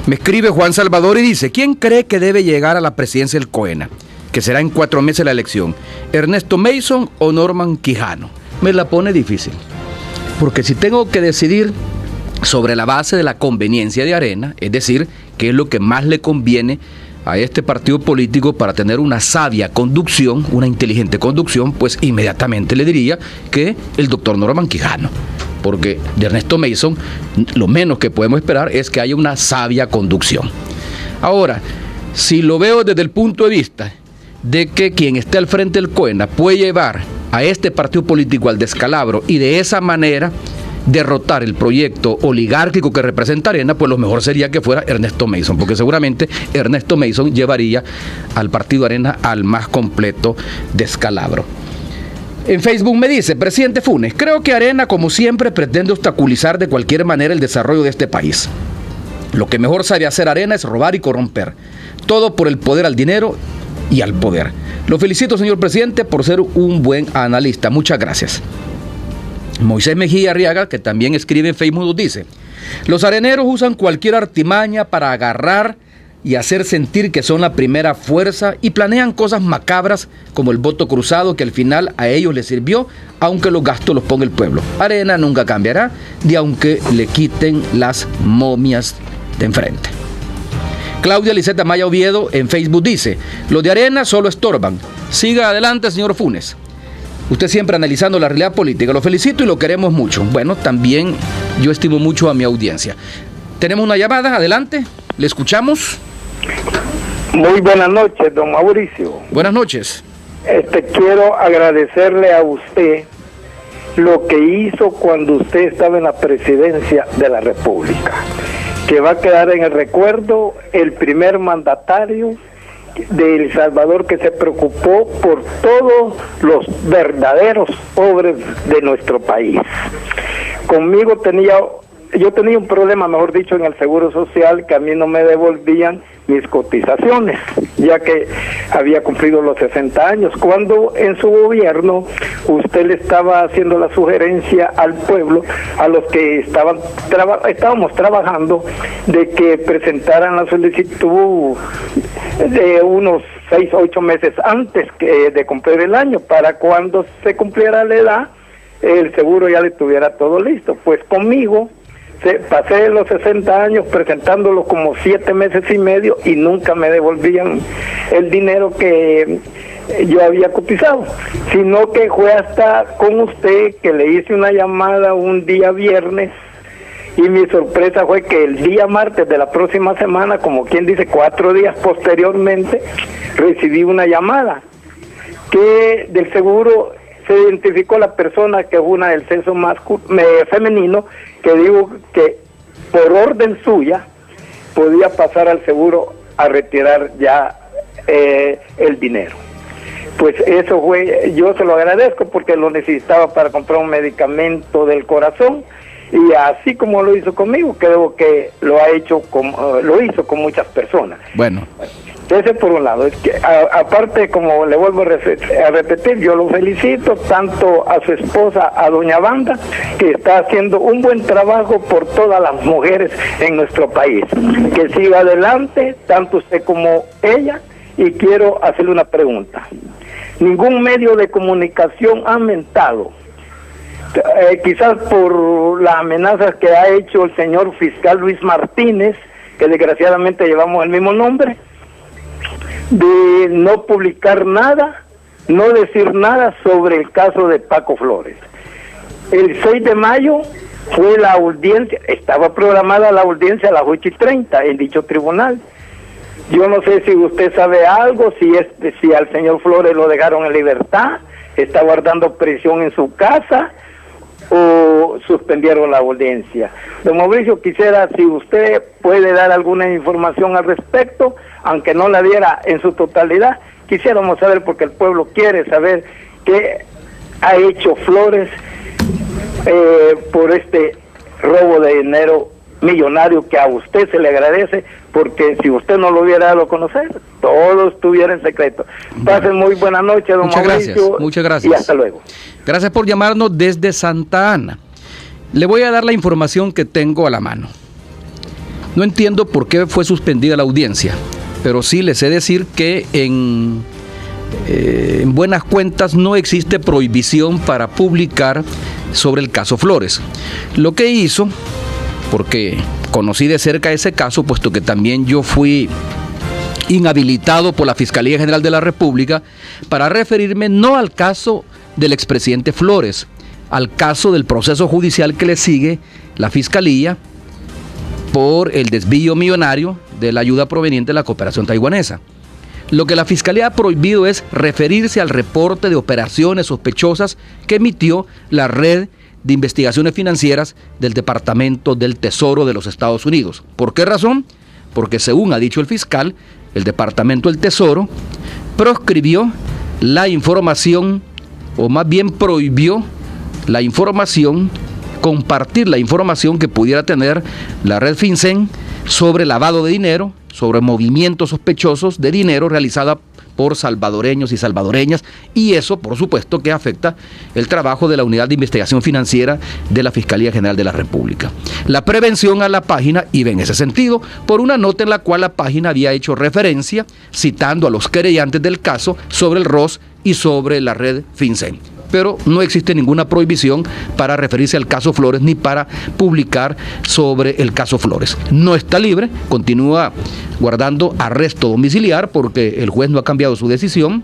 Me escribe Juan Salvador y dice: ¿quién cree que debe llegar a la presidencia del COENA? Que será en 4 meses la elección. ¿Ernesto Mason o Norman Quijano? Me la pone difícil, porque si tengo que decidir sobre la base de la conveniencia de Arena, es decir, qué es lo que más le conviene a este partido político para tener una sabia conducción, una inteligente conducción, pues inmediatamente le diría que el doctor Norman Quijano, porque de Ernesto Mason lo menos que podemos esperar es que haya una sabia conducción. Ahora, si lo veo desde el punto de vista de que quien esté al frente del COENA puede llevar a este partido político al descalabro y de esa manera derrotar el proyecto oligárquico que representa Arena, pues lo mejor sería que fuera Ernesto Mason, porque seguramente Ernesto Mason llevaría al partido Arena al más completo descalabro. En Facebook me dice: presidente Funes, creo que Arena, como siempre, pretende obstaculizar de cualquier manera el desarrollo de este país. Lo que mejor sabe hacer Arena es robar y corromper, todo por el poder al dinero y al poder. Lo felicito, señor presidente, por ser un buen analista. Muchas gracias. Moisés Mejía Arriaga, que también escribe en Facebook, dice: los areneros usan cualquier artimaña para agarrar y hacer sentir que son la primera fuerza y planean cosas macabras como el voto cruzado, que al final a ellos les sirvió, aunque los gastos los ponga el pueblo. Arena nunca cambiará, ni aunque le quiten las momias de enfrente. Claudia Liseta Maya Oviedo en Facebook dice: los de Arena solo estorban. Siga adelante, señor Funes. Usted siempre analizando la realidad política. Lo felicito y lo queremos mucho. Bueno, también yo estimo mucho a mi audiencia. Tenemos una llamada, adelante, le escuchamos. Muy buenas noches, don Mauricio. Buenas noches. Quiero agradecerle a usted lo que hizo cuando usted estaba en la presidencia de la República, que va a quedar en el recuerdo el primer mandatario de El Salvador que se preocupó por todos los verdaderos pobres de nuestro país. Yo tenía un problema, mejor dicho, en el Seguro Social, que a mí no me devolvían mis cotizaciones, ya que había cumplido los 60 años, cuando en su gobierno usted le estaba haciendo la sugerencia al pueblo, a los que estábamos trabajando, de que presentaran la solicitud de unos 6 o 8 meses antes de cumplir el año, para cuando se cumpliera la edad, el seguro ya le tuviera todo listo. Pues conmigo pasé los 60 años presentándolo como 7 meses y medio y nunca me devolvían el dinero que yo había cotizado, sino que fue hasta con usted que le hice una llamada un día viernes, y mi sorpresa fue que el día martes de la próxima semana, como quien dice 4 días posteriormente, recibí una llamada que del seguro se identificó la persona que es una del sexo femenino, que digo que por orden suya, podía pasar al seguro a retirar ya el dinero. Pues eso fue, yo se lo agradezco porque lo necesitaba para comprar un medicamento del corazón, y así como lo hizo conmigo, creo que lo hizo con muchas personas. Bueno. Ese por un lado. Es que aparte, como le vuelvo a repetir, yo lo felicito tanto a su esposa, a doña Wanda, que está haciendo un buen trabajo por todas las mujeres en nuestro país. Que siga adelante, tanto usted como ella. Y quiero hacerle una pregunta. Ningún medio de comunicación ha mentado, quizás por las amenazas que ha hecho el señor fiscal Luis Martínez, que desgraciadamente llevamos el mismo nombre, de no publicar nada, no decir nada sobre el caso de Paco Flores. El 6 de mayo fue la audiencia, estaba programada la audiencia a las 8:30 en dicho tribunal. Yo no sé si usted sabe algo, si al señor Flores lo dejaron en libertad, está guardando prisión en su casa o suspendieron la audiencia. Don Mauricio, quisiera si usted puede dar alguna información al respecto, aunque no la diera en su totalidad, quisiéramos saber porque el pueblo quiere saber qué ha hecho Flores por este robo de dinero millonario que a usted se le agradece, porque si usted no lo hubiera dado a conocer, todo estuviera en secreto. Pasen muy buena noche, don Mauricio. Muchas gracias. Y hasta luego. Gracias por llamarnos desde Santa Ana. Le voy a dar la información que tengo a la mano. No entiendo por qué fue suspendida la audiencia, pero sí les sé decir que en buenas cuentas no existe prohibición para publicar sobre el caso Flores. Lo que hizo, porque conocí de cerca ese caso, puesto que también yo fui inhabilitado por la Fiscalía General de la República para referirme no al caso del expresidente Flores, al caso del proceso judicial que le sigue la Fiscalía por el desvío millonario de la ayuda proveniente de la cooperación taiwanesa. Lo que la Fiscalía ha prohibido es referirse al reporte de operaciones sospechosas que emitió la Red de Investigaciones Financieras del Departamento del Tesoro de los Estados Unidos. ¿Por qué razón? Porque según ha dicho el fiscal, el Departamento del Tesoro proscribió la información, o más bien prohibió la información, compartir la información que pudiera tener la red FinCEN sobre lavado de dinero, sobre movimientos sospechosos de dinero realizada por salvadoreños y salvadoreñas, y eso, por supuesto, que afecta el trabajo de la Unidad de Investigación Financiera de la Fiscalía General de la República. La prevención a la página iba en ese sentido, por una nota en la cual la página había hecho referencia, citando a los querellantes del caso sobre el ROS y sobre la red FinCEN. Pero no existe ninguna prohibición para referirse al caso Flores ni para publicar sobre el caso Flores. No está libre, continúa guardando arresto domiciliar porque el juez no ha cambiado su decisión,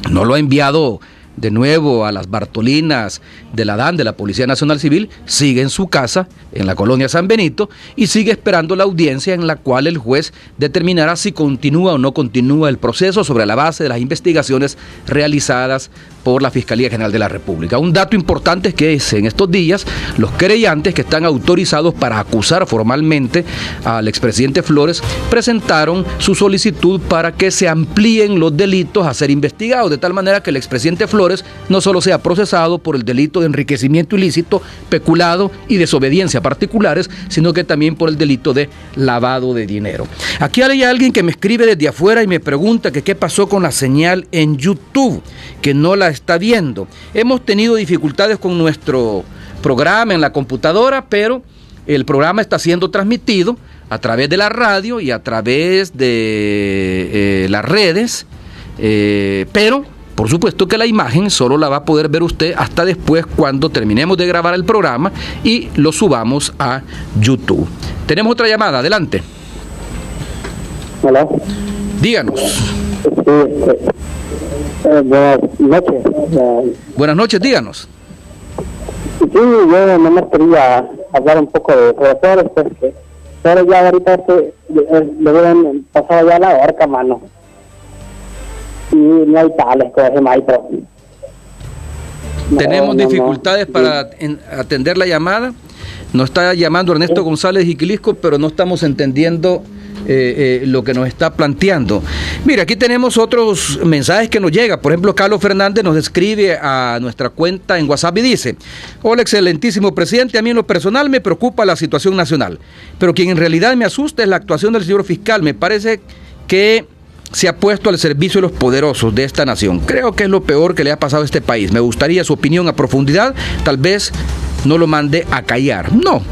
no lo ha enviado de nuevo a las Bartolinas de la DAN, de la Policía Nacional Civil, sigue en su casa, en la colonia San Benito, y sigue esperando la audiencia en la cual el juez determinará si continúa o no continúa el proceso sobre la base de las investigaciones realizadas por la Fiscalía General de la República. Un dato importante es que en estos días los querellantes que están autorizados para acusar formalmente al expresidente Flores presentaron su solicitud para que se amplíen los delitos a ser investigados, de tal manera que el expresidente Flores no solo sea procesado por el delito de enriquecimiento ilícito, peculado y desobediencia a particulares, sino que también por el delito de lavado de dinero. Aquí hay alguien que me escribe desde afuera y me pregunta que qué pasó con la señal en YouTube, que no la está viendo. Hemos tenido dificultades con nuestro programa en la computadora, pero el programa está siendo transmitido a través de la radio y a través de las redes, pero por supuesto que la imagen solo la va a poder ver usted hasta después, cuando terminemos de grabar el programa y lo subamos a YouTube. Tenemos otra llamada, adelante. Hola. Díganos. Buenas noches. Buenas noches, díganos. Sí, yo nomás quería hablar un poco de Flores, pues que pero ya ahorita le hubieran pasado ya la horca, mano. Y no hay tales con ese maestro. Tenemos dificultades para atender la llamada. Nos está llamando Ernesto González Jiquilisco, pero no estamos entendiendo lo que nos está planteando. Mira, aquí tenemos otros mensajes que nos llegan. Por ejemplo, Carlos Fernández nos escribe a nuestra cuenta en WhatsApp y dice: hola, excelentísimo presidente, a mí en lo personal me preocupa la situación nacional, pero quien en realidad me asusta es la actuación del señor fiscal. Me parece que se ha puesto al servicio de los poderosos de esta nación. Creo que es lo peor que le ha pasado a este país. Me gustaría su opinión a profundidad. Tal vez no lo mande a callar. No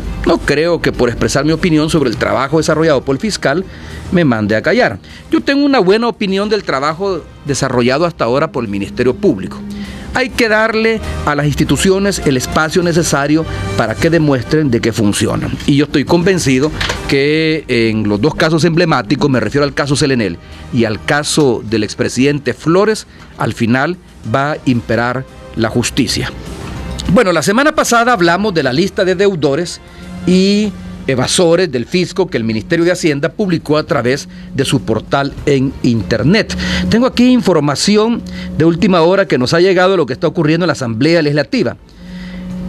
creo que por expresar mi opinión sobre el trabajo desarrollado por el fiscal me mande a callar. Yo tengo una buena opinión del trabajo desarrollado hasta ahora por el Ministerio Público. Hay que darle a las instituciones el espacio necesario para que demuestren de que funcionan. Y yo estoy convencido que en los dos casos emblemáticos, me refiero al caso Selenel y al caso del expresidente Flores, al final va a imperar la justicia. Bueno, la semana pasada hablamos de la lista de deudores y evasores del fisco que el Ministerio de Hacienda publicó a través de su portal en internet. Tengo aquí información de última hora que nos ha llegado de lo que está ocurriendo en la Asamblea Legislativa.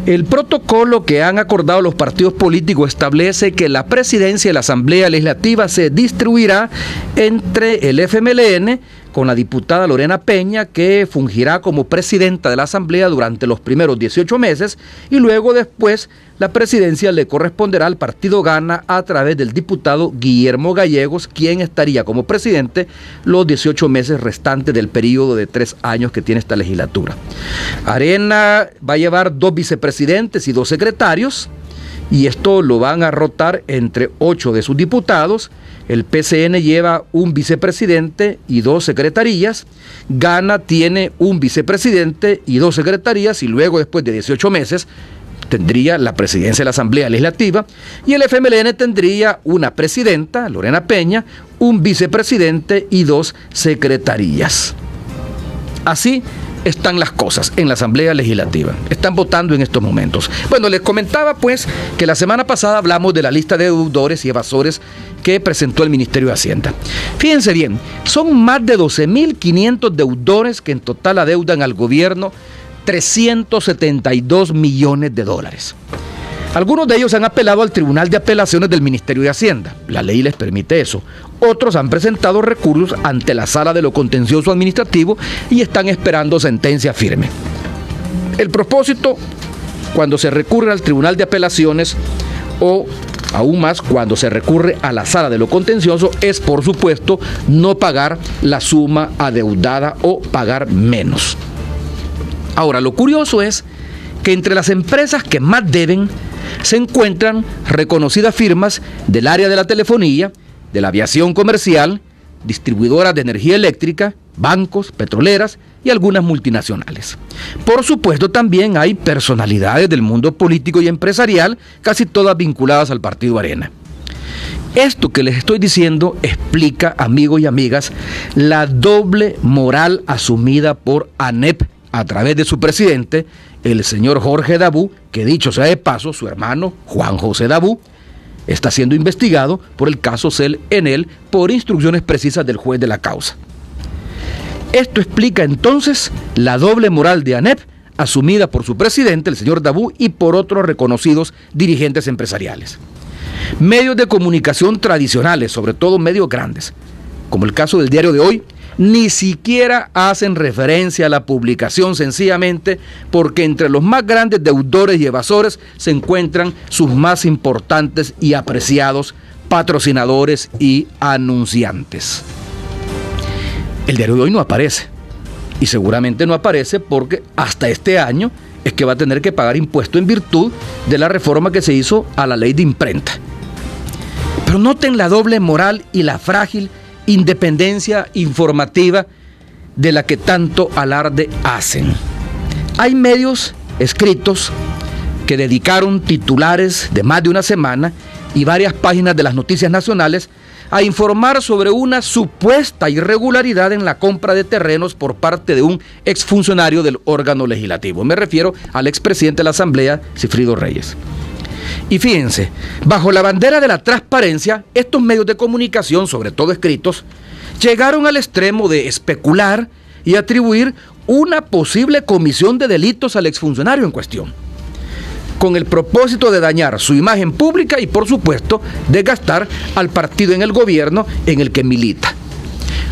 El protocolo que han acordado los partidos políticos establece que la presidencia de la Asamblea Legislativa se distribuirá entre el FMLN con la diputada Lorena Peña, que fungirá como presidenta de la Asamblea durante los primeros 18 meses, y luego después la presidencia le corresponderá al partido Gana a través del diputado Guillermo Gallegos, quien estaría como presidente los 18 meses restantes del periodo de 3 años que tiene esta legislatura. Arena va a llevar 2 vicepresidentes y 2 secretarios, y esto lo van a rotar entre 8 de sus diputados. El PCN lleva un vicepresidente y 2 secretarías. Gana tiene un vicepresidente y 2 secretarías, y luego, después de 18 meses, tendría la presidencia de la Asamblea Legislativa. Y el FMLN tendría una presidenta, Lorena Peña, un vicepresidente y 2 secretarías. Así están las cosas en la Asamblea Legislativa. Están votando en estos momentos. Bueno, les comentaba pues que la semana pasada hablamos de la lista de deudores y evasores que presentó el Ministerio de Hacienda. Fíjense bien, son más de 12.500 deudores que en total adeudan al gobierno 372 millones de dólares. Algunos de ellos han apelado al Tribunal de Apelaciones del Ministerio de Hacienda. La ley les permite eso. Otros han presentado recursos ante la Sala de lo Contencioso Administrativo y están esperando sentencia firme. El propósito, cuando se recurre al Tribunal de Apelaciones, o aún más cuando se recurre a la Sala de lo Contencioso, es, por supuesto, no pagar la suma adeudada o pagar menos. Ahora, lo curioso es que entre las empresas que más deben se encuentran reconocidas firmas del área de la telefonía, de la aviación comercial, distribuidoras de energía eléctrica, bancos, petroleras y algunas multinacionales. Por supuesto, también hay personalidades del mundo político y empresarial, casi todas vinculadas al Partido Arena. Esto que les estoy diciendo explica, amigos y amigas, la doble moral asumida por ANEP a través de su presidente, el señor Jorge Dabú, que dicho sea de paso, su hermano Juan José Dabú está siendo investigado por el caso Selenel por instrucciones precisas del juez de la causa. Esto explica entonces la doble moral de ANEP asumida por su presidente, el señor Dabú, y por otros reconocidos dirigentes empresariales. Medios de comunicación tradicionales, sobre todo medios grandes, como el caso del Diario de Hoy, ni siquiera hacen referencia a la publicación, sencillamente porque entre los más grandes deudores y evasores se encuentran sus más importantes y apreciados patrocinadores y anunciantes. El Diario de Hoy no aparece, y seguramente no aparece porque hasta este año es que va a tener que pagar impuesto en virtud de la reforma que se hizo a la ley de imprenta. Pero noten la doble moral y la frágil independencia informativa de la que tanto alarde hacen. Hay medios escritos que dedicaron titulares de más de una semana y varias páginas de las noticias nacionales a informar sobre una supuesta irregularidad en la compra de terrenos por parte de un exfuncionario del órgano legislativo. Me refiero al expresidente de la Asamblea, Sigfrido Reyes. Y fíjense, bajo la bandera de la transparencia, estos medios de comunicación, sobre todo escritos, llegaron al extremo de especular y atribuir una posible comisión de delitos al exfuncionario en cuestión. con el propósito de dañar su imagen pública y, por supuesto, desgastar al partido en el gobierno en el que milita.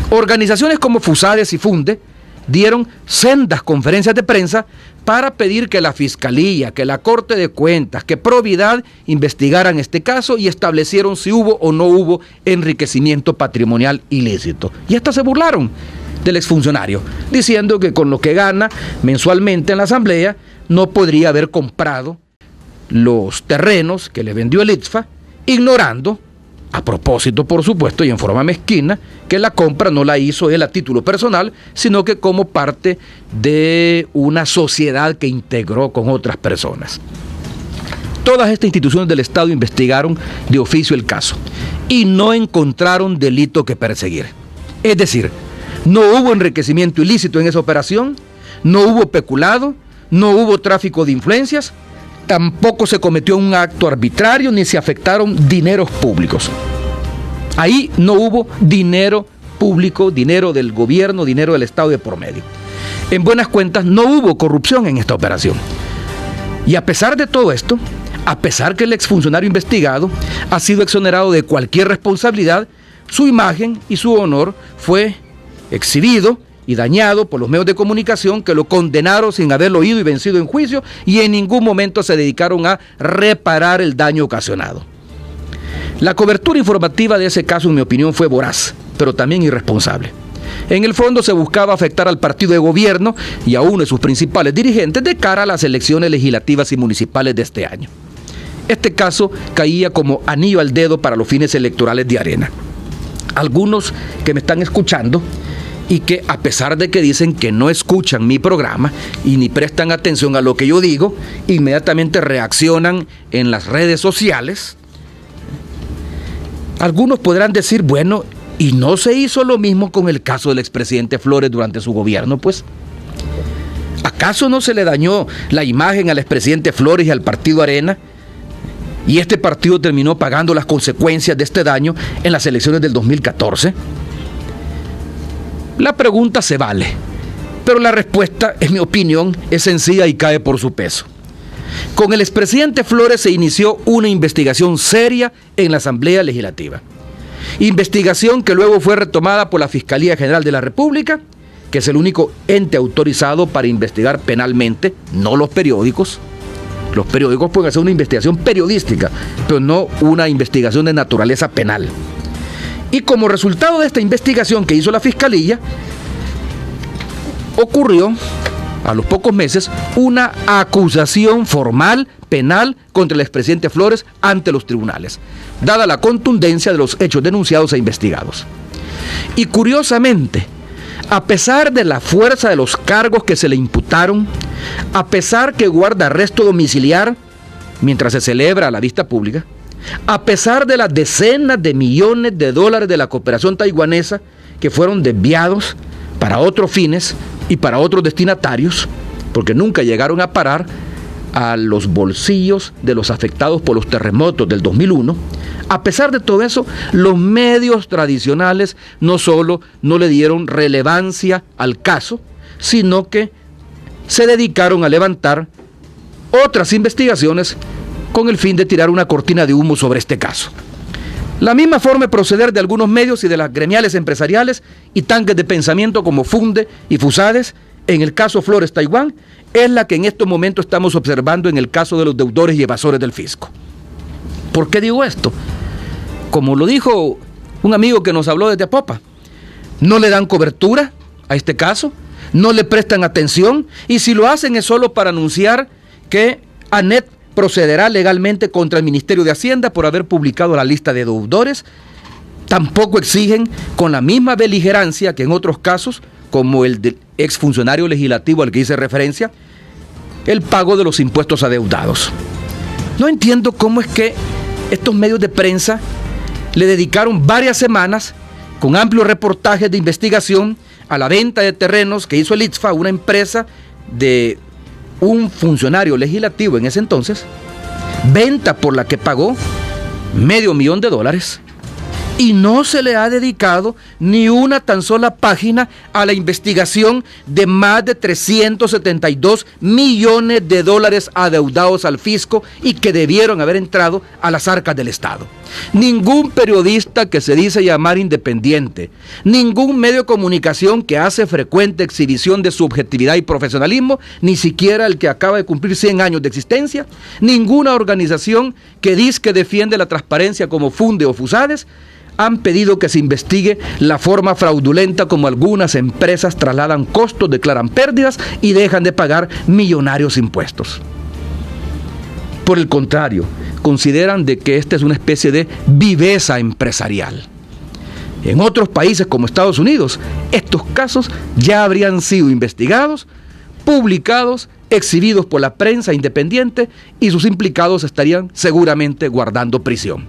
Organizaciones como FUSADES y FUNDE dieron sendas conferencias de prensa para pedir que la Fiscalía, que la Corte de Cuentas, que Providad investigaran este caso y establecieron si hubo o no hubo enriquecimiento patrimonial ilícito. Y hasta se burlaron del exfuncionario, diciendo que con lo que gana mensualmente en la Asamblea no podría haber comprado los terrenos que le vendió el ITFA, ignorando, a propósito por supuesto y en forma mezquina, que la compra no la hizo él a título personal, sino que como parte de una sociedad que integró con otras personas. Todas estas instituciones del Estado investigaron de oficio el caso y no encontraron delito que perseguir. Es decir, no hubo enriquecimiento ilícito en esa operación, no hubo peculado, no hubo tráfico de influencias, tampoco se cometió un acto arbitrario ni se afectaron dineros públicos. Ahí no hubo dinero público, dinero del gobierno, dinero del Estado de por medio. En buenas cuentas, no hubo corrupción en esta operación. Y a pesar de todo esto, a pesar que el exfuncionario investigado ha sido exonerado de cualquier responsabilidad, su imagen y su honor fue exhibido y dañado por los medios de comunicación que lo condenaron sin haberlo oído y vencido en juicio y en ningún momento se dedicaron a reparar el daño ocasionado. La cobertura informativa de ese caso, en mi opinión, fue voraz, pero también irresponsable. En el fondo se buscaba afectar al partido de gobierno y a uno de sus principales dirigentes de cara a las elecciones legislativas y municipales de este año. Este caso caía como anillo al dedo para los fines electorales de Arena. Algunos que me están escuchando y que a pesar de que dicen que no escuchan mi programa y ni prestan atención a lo que yo digo, inmediatamente reaccionan en las redes sociales. Algunos podrán decir, bueno, ¿y no se hizo lo mismo con el caso del expresidente Flores durante su gobierno, pues? ¿Acaso no se le dañó la imagen al expresidente Flores y al partido Arena? Y este partido terminó pagando las consecuencias de este daño en las elecciones del 2014. La pregunta se vale, pero la respuesta, en mi opinión, es sencilla y cae por su peso. Con el expresidente Flores se inició una investigación seria en la Asamblea Legislativa. Investigación que luego fue retomada por la Fiscalía General de la República, que es el único ente autorizado para investigar penalmente, no los periódicos. Los periódicos pueden hacer una investigación periodística, pero no una investigación de naturaleza penal. Y como resultado de esta investigación que hizo la Fiscalía, ocurrió, a los pocos meses, una acusación formal penal contra el expresidente Flores ante los tribunales, dada la contundencia de los hechos denunciados e investigados. Y curiosamente, a pesar de la fuerza de los cargos que se le imputaron, a pesar que guarda arresto domiciliar mientras se celebra la vista pública, a pesar de las decenas de millones de dólares de la cooperación taiwanesa que fueron desviados para otros fines y para otros destinatarios, porque nunca llegaron a parar a los bolsillos de los afectados por los terremotos del 2001, a pesar de todo eso, los medios tradicionales no solo no le dieron relevancia al caso, sino que se dedicaron a levantar otras investigaciones con el fin de tirar una cortina de humo sobre este caso. La misma forma de proceder de algunos medios y de las gremiales empresariales y tanques de pensamiento como Funde y Fusades en el caso Flores Taiwán es la que en estos momentos estamos observando en el caso de los deudores y evasores del fisco. ¿Por qué digo esto? Como lo dijo un amigo que nos habló desde Apopa, no le dan cobertura a este caso, no le prestan atención y si lo hacen es solo para anunciar que ANET procederá legalmente contra el Ministerio de Hacienda por haber publicado la lista de deudores. Tampoco exigen con la misma beligerancia que en otros casos, como el del exfuncionario legislativo al que hice referencia, el pago de los impuestos adeudados. No entiendo cómo es que estos medios de prensa le dedicaron varias semanas con amplios reportajes de investigación a la venta de terrenos que hizo el ITFA, una empresa de un funcionario legislativo en ese entonces, venta por la que pagó $500,000, y no se le ha dedicado ni una tan sola página a la investigación de más de 372 millones de dólares adeudados al fisco y que debieron haber entrado a las arcas del Estado. Ningún periodista que se dice llamar independiente, ningún medio de comunicación que hace frecuente exhibición de su objetividad y profesionalismo, ni siquiera el que acaba de cumplir 100 años de existencia, ninguna organización que dice que defiende la transparencia como Funde o Fusades, han pedido que se investigue la forma fraudulenta como algunas empresas trasladan costos, declaran pérdidas y dejan de pagar millonarios impuestos. Por el contrario, consideran de que esta es una especie de viveza empresarial. En otros países como Estados Unidos, estos casos ya habrían sido investigados, publicados, exhibidos por la prensa independiente y sus implicados estarían seguramente guardando prisión.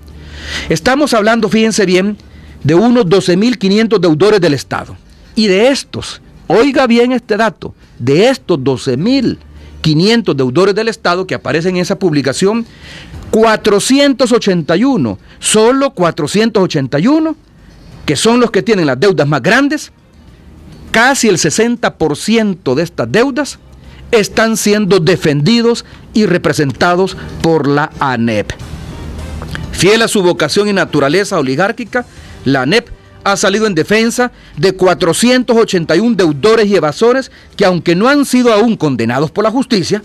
Estamos hablando, fíjense bien, de unos 12.500 deudores del Estado. Y de estos, oiga bien este dato, de estos 12.500 deudores del Estado que aparecen en esa publicación, 481, solo 481, que son los que tienen las deudas más grandes, casi el 60% de estas deudas están siendo defendidos y representados por la ANEP. Fiel a su vocación y naturaleza oligárquica, la ANEP ha salido en defensa de 481 deudores y evasores que, aunque no han sido aún condenados por la justicia,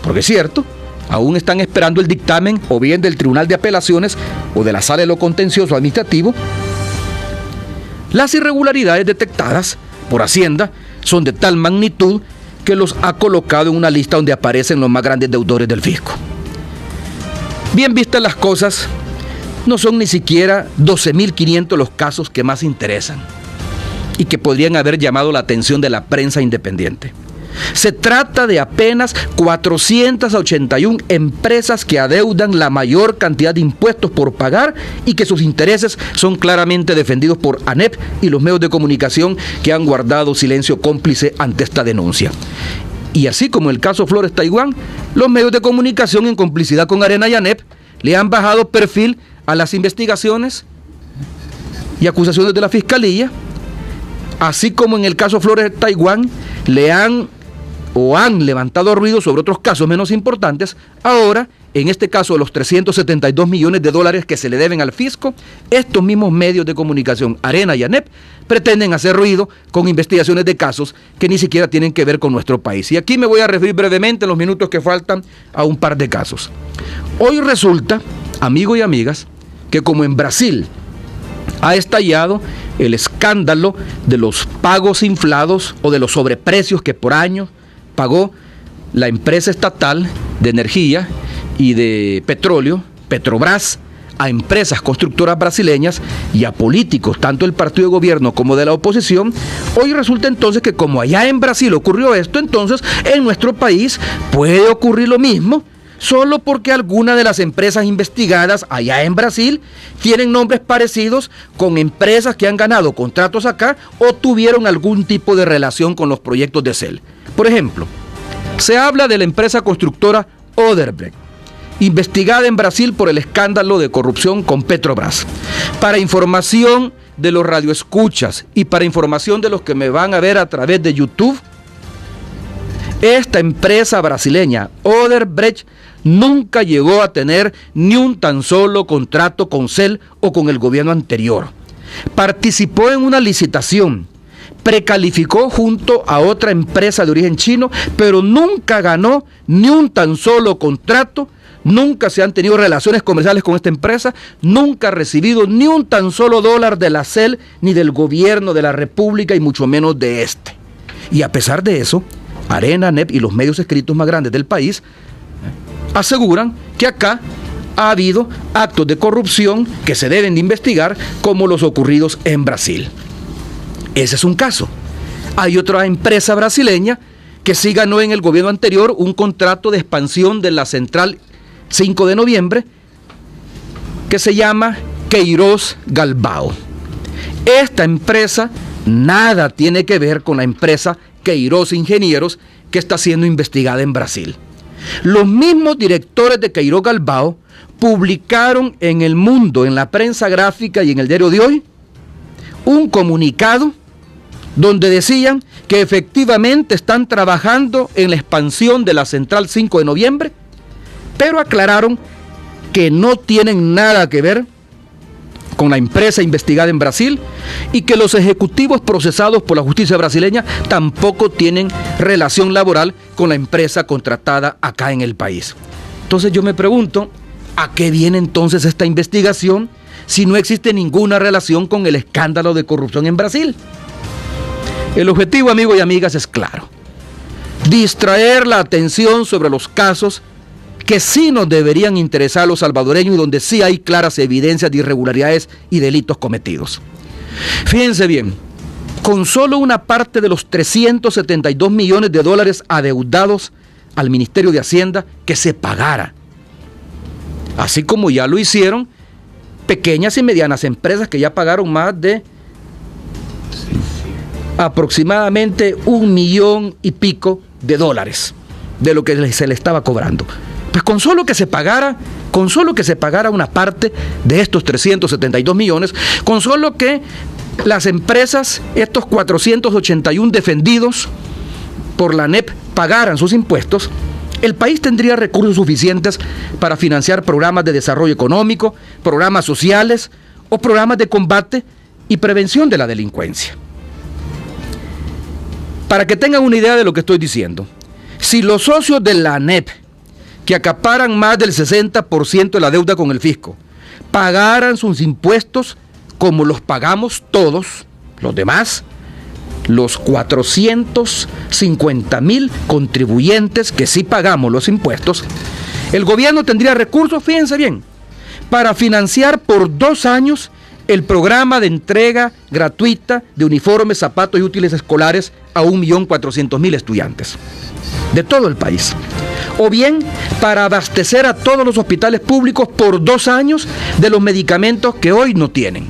porque es cierto, aún están esperando el dictamen o bien del Tribunal de Apelaciones o de la Sala de lo Contencioso Administrativo, las irregularidades detectadas por Hacienda son de tal magnitud que los ha colocado en una lista donde aparecen los más grandes deudores del fisco. Bien vistas las cosas, no son ni siquiera 12.500 los casos que más interesan y que podrían haber llamado la atención de la prensa independiente. Se trata de apenas 481 empresas que adeudan la mayor cantidad de impuestos por pagar y que sus intereses son claramente defendidos por ANEP y los medios de comunicación que han guardado silencio cómplice ante esta denuncia. Y así como el caso Flores Taiwán, los medios de comunicación en complicidad con Arena y ANEP le han bajado perfil a las investigaciones y acusaciones de la Fiscalía, así como en el caso Flores Taiwán han levantado ruido sobre otros casos menos importantes. Ahora, en este caso de los 372 millones de dólares que se le deben al fisco, estos mismos medios de comunicación, Arena y ANEP, pretenden hacer ruido con investigaciones de casos que ni siquiera tienen que ver con nuestro país. Y aquí me voy a referir brevemente en los minutos que faltan a un par de casos. Hoy resulta, amigos y amigas, que como en Brasil ha estallado el escándalo de los pagos inflados o de los sobreprecios que por años pagó la empresa estatal de energía y de petróleo, Petrobras, a empresas constructoras brasileñas y a políticos, tanto del partido de gobierno como de la oposición. Hoy resulta entonces que como allá en Brasil ocurrió esto, entonces en nuestro país puede ocurrir lo mismo, solo porque algunas de las empresas investigadas allá en Brasil tienen nombres parecidos con empresas que han ganado contratos acá o tuvieron algún tipo de relación con los proyectos de CEL. Por ejemplo, se habla de la empresa constructora Odebrecht, investigada en Brasil por el escándalo de corrupción con Petrobras. Para información de los radioescuchas y para información de los que me van a ver a través de YouTube, esta empresa brasileña, Odebrecht, nunca llegó a tener ni un tan solo contrato con CEL o con el gobierno anterior. Participó en una licitación, precalificó junto a otra empresa de origen chino, pero nunca ganó ni un tan solo contrato, nunca se han tenido relaciones comerciales con esta empresa, nunca ha recibido ni un tan solo dólar de la CEL ni del gobierno de la República y mucho menos de este. Y a pesar de eso, Arena, ANEP y los medios escritos más grandes del país aseguran que acá ha habido actos de corrupción que se deben de investigar como los ocurridos en Brasil. Ese es un caso. Hay otra empresa brasileña que sí ganó en el gobierno anterior un contrato de expansión de la central 5 de noviembre que se llama Queiroz Galbao. Esta empresa nada tiene que ver con la empresa Queiroz Ingenieros que está siendo investigada en Brasil. Los mismos directores de Queiroz Galbao publicaron en El Mundo, en la prensa gráfica y en el diario de hoy, un comunicado donde decían que efectivamente están trabajando en la expansión de la central 5 de noviembre, pero aclararon que no tienen nada que ver con la empresa investigada en Brasil y que los ejecutivos procesados por la justicia brasileña tampoco tienen relación laboral con la empresa contratada acá en el país. Entonces yo me pregunto, ¿a qué viene entonces esta investigación si no existe ninguna relación con el escándalo de corrupción en Brasil? El objetivo, amigos y amigas, es claro: distraer la atención sobre los casos que sí nos deberían interesar a los salvadoreños y donde sí hay claras evidencias de irregularidades y delitos cometidos. Fíjense bien, con solo una parte de los 372 millones de dólares adeudados al Ministerio de Hacienda que se pagara, así como ya lo hicieron pequeñas y medianas empresas que ya pagaron más de aproximadamente 1 millón y pico de dólares de lo que se le estaba cobrando. Pues con solo que se pagara una parte de estos 372 millones, con solo que las empresas, estos 481 defendidos por la ANEP, pagaran sus impuestos, el país tendría recursos suficientes para financiar programas de desarrollo económico, programas sociales o programas de combate y prevención de la delincuencia. Para que tengan una idea de lo que estoy diciendo, si los socios de la ANEP, que acaparan más del 60% de la deuda con el fisco, pagaran sus impuestos como los pagamos todos los demás, los 450,000 contribuyentes que sí pagamos los impuestos, el gobierno tendría recursos, fíjense bien, para financiar por 2 años el programa de entrega gratuita de uniformes, zapatos y útiles escolares a 1.400.000 estudiantes de todo el país. O bien para abastecer a todos los hospitales públicos por 2 años de los medicamentos que hoy no tienen.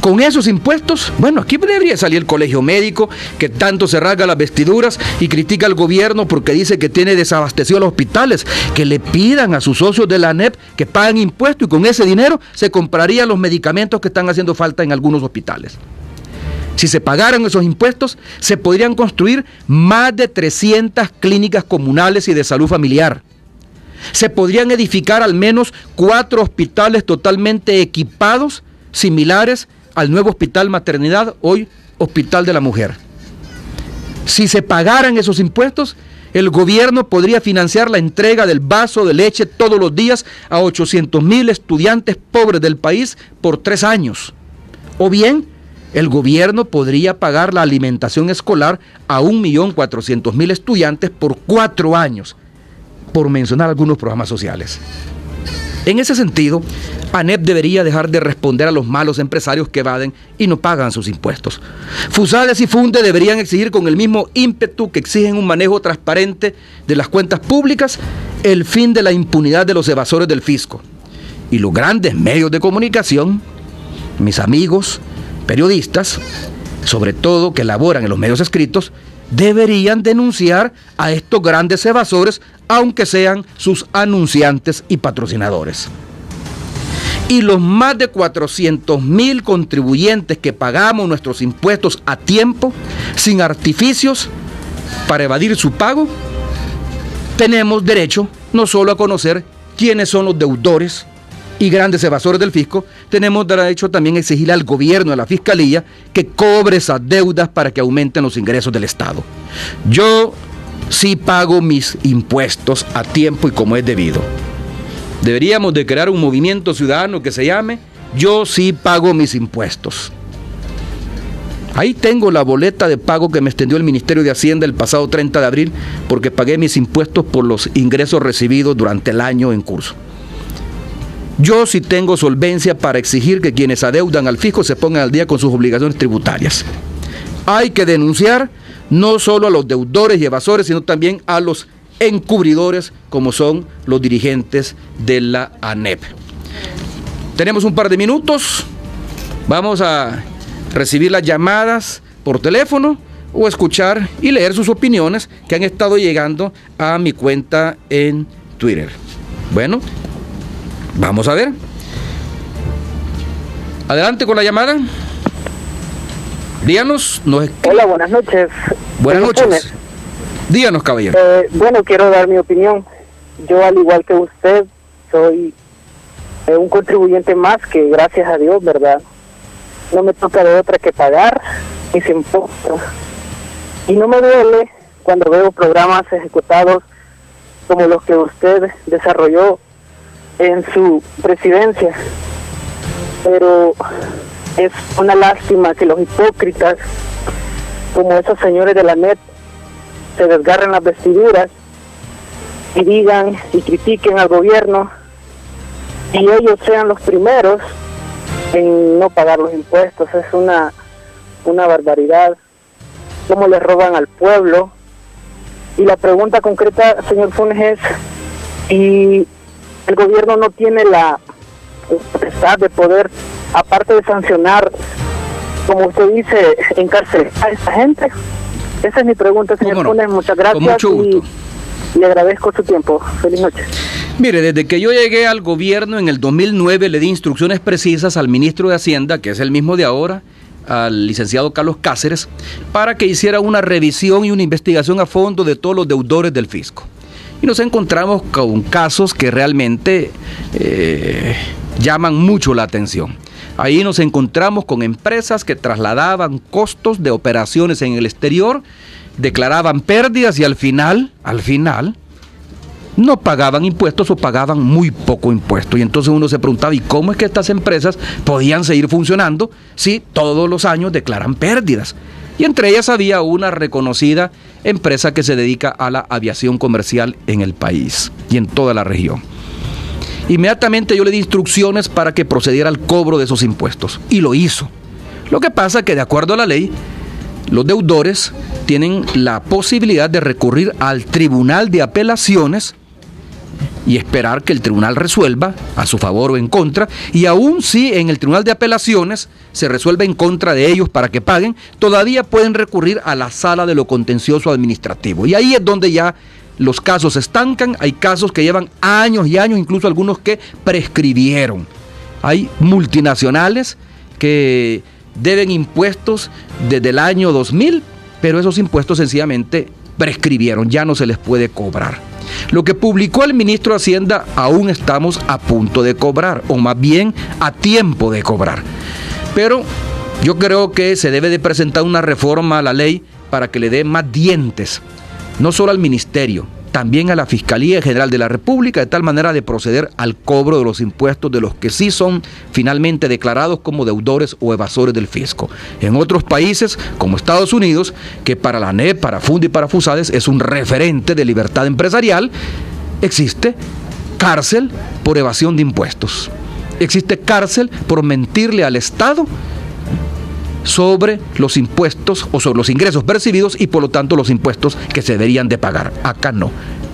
Con esos impuestos, bueno, aquí debería salir el colegio médico, que tanto se rasga las vestiduras y critica al gobierno porque dice que tiene desabastecido los hospitales, que le pidan a sus socios de la ANEP que paguen impuestos y con ese dinero se comprarían los medicamentos que están haciendo falta en algunos hospitales. Si se pagaran esos impuestos, se podrían construir más de 300 clínicas comunales y de salud familiar. Se podrían edificar al menos 4 hospitales totalmente equipados, similares al nuevo Hospital Maternidad, hoy Hospital de la Mujer. Si se pagaran esos impuestos, el gobierno podría financiar la entrega del vaso de leche todos los días a 800,000 estudiantes pobres del país por 3 años. O bien, el gobierno podría pagar la alimentación escolar a 1.400.000 estudiantes por 4 años, por mencionar algunos programas sociales. En ese sentido, ANEP debería dejar de responder a los malos empresarios que evaden y no pagan sus impuestos. FUSADES y FUNDE deberían exigir con el mismo ímpetu que exigen un manejo transparente de las cuentas públicas el fin de la impunidad de los evasores del fisco. Y los grandes medios de comunicación, mis amigos periodistas, sobre todo que laboran en los medios escritos, deberían denunciar a estos grandes evasores, aunque sean sus anunciantes y patrocinadores. Y los más de 400,000 contribuyentes que pagamos nuestros impuestos a tiempo, sin artificios para evadir su pago, tenemos derecho no solo a conocer quiénes son los deudores y grandes evasores del fisco, tenemos derecho también a exigirle al gobierno, a la fiscalía, que cobre esas deudas para que aumenten los ingresos del Estado. Yo sí pago mis impuestos a tiempo y como es debido. Deberíamos de crear un movimiento ciudadano que se llame Yo sí pago mis impuestos. Ahí tengo la boleta de pago que me extendió el Ministerio de Hacienda el pasado 30 de abril porque pagué mis impuestos por los ingresos recibidos durante el año en curso. Yo sí tengo solvencia para exigir que quienes adeudan al fisco se pongan al día con sus obligaciones tributarias. Hay que denunciar no solo a los deudores y evasores, sino también a los encubridores, como son los dirigentes de la ANEP. Tenemos un par de minutos. Vamos a recibir las llamadas por teléfono o escuchar y leer sus opiniones que han estado llegando a mi cuenta en Twitter. Bueno, Vamos a ver. Adelante con la llamada. Díganos. Hola, buenas noches. Buenas noches. Díganos, caballero. Bueno, quiero dar mi opinión. Yo, al igual que usted, soy un contribuyente más que, gracias a Dios, ¿verdad?, no me toca de otra que pagar mis impuestos. Y no me duele cuando veo programas ejecutados como los que usted desarrolló en su presidencia. Pero es una lástima que los hipócritas, como esos señores de la NET, se desgarren las vestiduras y digan y critiquen al gobierno, y ellos sean los primeros en no pagar los impuestos. Es una barbaridad cómo le roban al pueblo. Y la pregunta concreta, señor Funes, es si el gobierno no tiene la potestad de poder, aparte de sancionar, como usted dice, encarcelar a esta gente. Esa es mi pregunta, señor Funes. Muchas gracias. Con mucho gusto. Y le agradezco su tiempo. Feliz noche. Mire, desde que yo llegué al gobierno en el 2009 le di instrucciones precisas al ministro de Hacienda, que es el mismo de ahora, al licenciado Carlos Cáceres, para que hiciera una revisión y una investigación a fondo de todos los deudores del fisco. Y nos encontramos con casos que realmente llaman mucho la atención. Ahí nos encontramos con empresas que trasladaban costos de operaciones en el exterior, declaraban pérdidas y al final, no pagaban impuestos o pagaban muy poco impuesto. Y entonces uno se preguntaba, ¿y cómo es que estas empresas podían seguir funcionando si todos los años declaran pérdidas? Y entre ellas había una reconocida empresa que se dedica a la aviación comercial en el país y en toda la región. Inmediatamente yo le di instrucciones para que procediera al cobro de esos impuestos y lo hizo. Lo que pasa es que, de acuerdo a la ley, los deudores tienen la posibilidad de recurrir al Tribunal de Apelaciones y esperar que el tribunal resuelva a su favor o en contra, y aún si en el Tribunal de Apelaciones se resuelve en contra de ellos para que paguen, todavía pueden recurrir a la Sala de lo Contencioso Administrativo, y ahí es donde ya los casos se estancan. Hay casos que llevan años y años, incluso algunos que prescribieron. Hay multinacionales que deben impuestos desde el año 2000, pero esos impuestos sencillamente prescribieron, ya no se les puede cobrar. Lo que publicó el ministro de Hacienda aún estamos a punto de cobrar, o más bien a tiempo de cobrar. Pero yo creo que se debe de presentar una reforma a la ley para que le dé más dientes, no solo al ministerio, también a la Fiscalía General de la República, de tal manera de proceder al cobro de los impuestos de los que sí son finalmente declarados como deudores o evasores del fisco. En otros países, como Estados Unidos, que para la ANEP, para FUNDI y para FUSADES es un referente de libertad empresarial, existe cárcel por evasión de impuestos. Existe cárcel por mentirle al Estado sobre los impuestos o sobre los ingresos percibidos y por lo tanto los impuestos que se deberían de pagar. Acá no.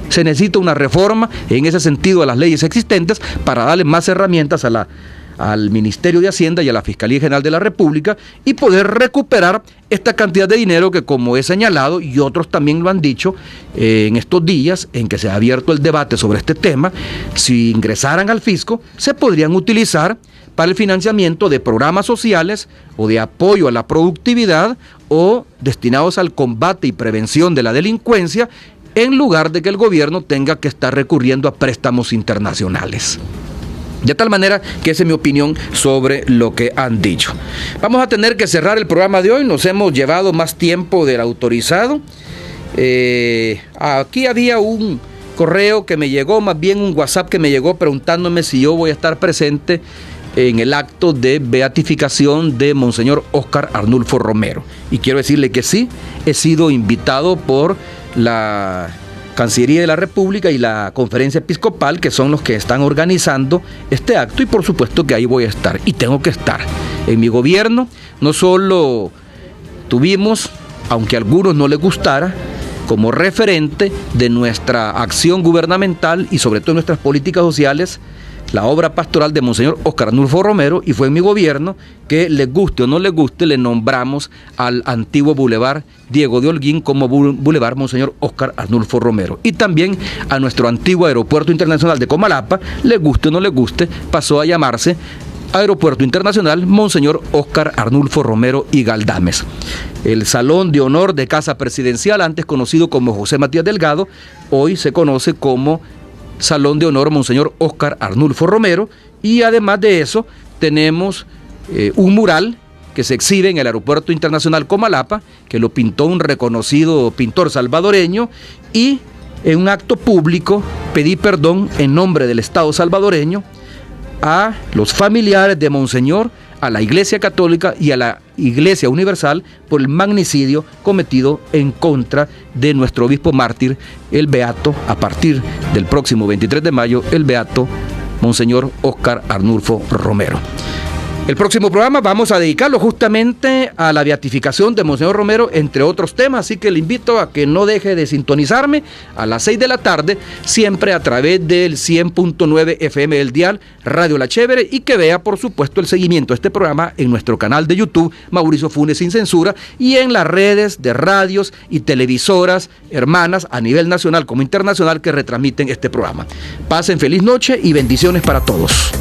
Se necesita una reforma en ese sentido de las leyes existentes para darle más herramientas al Ministerio de Hacienda y a la Fiscalía General de la República y poder recuperar esta cantidad de dinero que, como he señalado y otros también lo han dicho en estos días en que se ha abierto el debate sobre este tema, si ingresaran al fisco se podrían utilizar para el financiamiento de programas sociales o de apoyo a la productividad o destinados al combate y prevención de la delincuencia, en lugar de que el gobierno tenga que estar recurriendo a préstamos internacionales. De tal manera que esa es mi opinión sobre lo que han dicho. Vamos a tener que cerrar el programa de hoy, nos hemos llevado más tiempo del autorizado. Aquí había un correo que me llegó, más bien un WhatsApp que me llegó preguntándome si yo voy a estar presente en el acto de beatificación de Monseñor Óscar Arnulfo Romero. Y quiero decirle que sí, he sido invitado por la Cancillería de la República y la Conferencia Episcopal, que son los que están organizando este acto, y por supuesto que ahí voy a estar, y tengo que estar. En mi gobierno no solo tuvimos, aunque a algunos no les gustara, como referente de nuestra acción gubernamental y sobre todo nuestras políticas sociales, la obra pastoral de Monseñor Óscar Arnulfo Romero, y fue en mi gobierno que, les guste o no les guste, le nombramos al antiguo Boulevard Diego de Holguín como Boulevard Monseñor Óscar Arnulfo Romero. Y también a nuestro antiguo Aeropuerto Internacional de Comalapa, les guste o no les guste, pasó a llamarse Aeropuerto Internacional Monseñor Óscar Arnulfo Romero y Galdames. El Salón de Honor de Casa Presidencial, antes conocido como José Matías Delgado, hoy se conoce como Salón de Honor Monseñor Óscar Arnulfo Romero, y además de eso tenemos un mural que se exhibe en el Aeropuerto Internacional Comalapa, que lo pintó un reconocido pintor salvadoreño, y en un acto público pedí perdón en nombre del Estado salvadoreño a los familiares de Monseñor, a la Iglesia Católica y a la Iglesia Universal por el magnicidio cometido en contra de nuestro obispo mártir, el beato, a partir del próximo 23 de mayo, el beato Monseñor Óscar Arnulfo Romero. El próximo programa vamos a dedicarlo justamente a la beatificación de Monseñor Romero, entre otros temas, así que le invito a que no deje de sintonizarme a las 6 de la tarde, siempre a través del 100.9 FM del dial Radio La Chévere, y que vea, por supuesto, el seguimiento de este programa en nuestro canal de YouTube, Mauricio Funes Sin Censura, y en las redes de radios y televisoras hermanas a nivel nacional como internacional que retransmiten este programa. Pasen feliz noche y bendiciones para todos.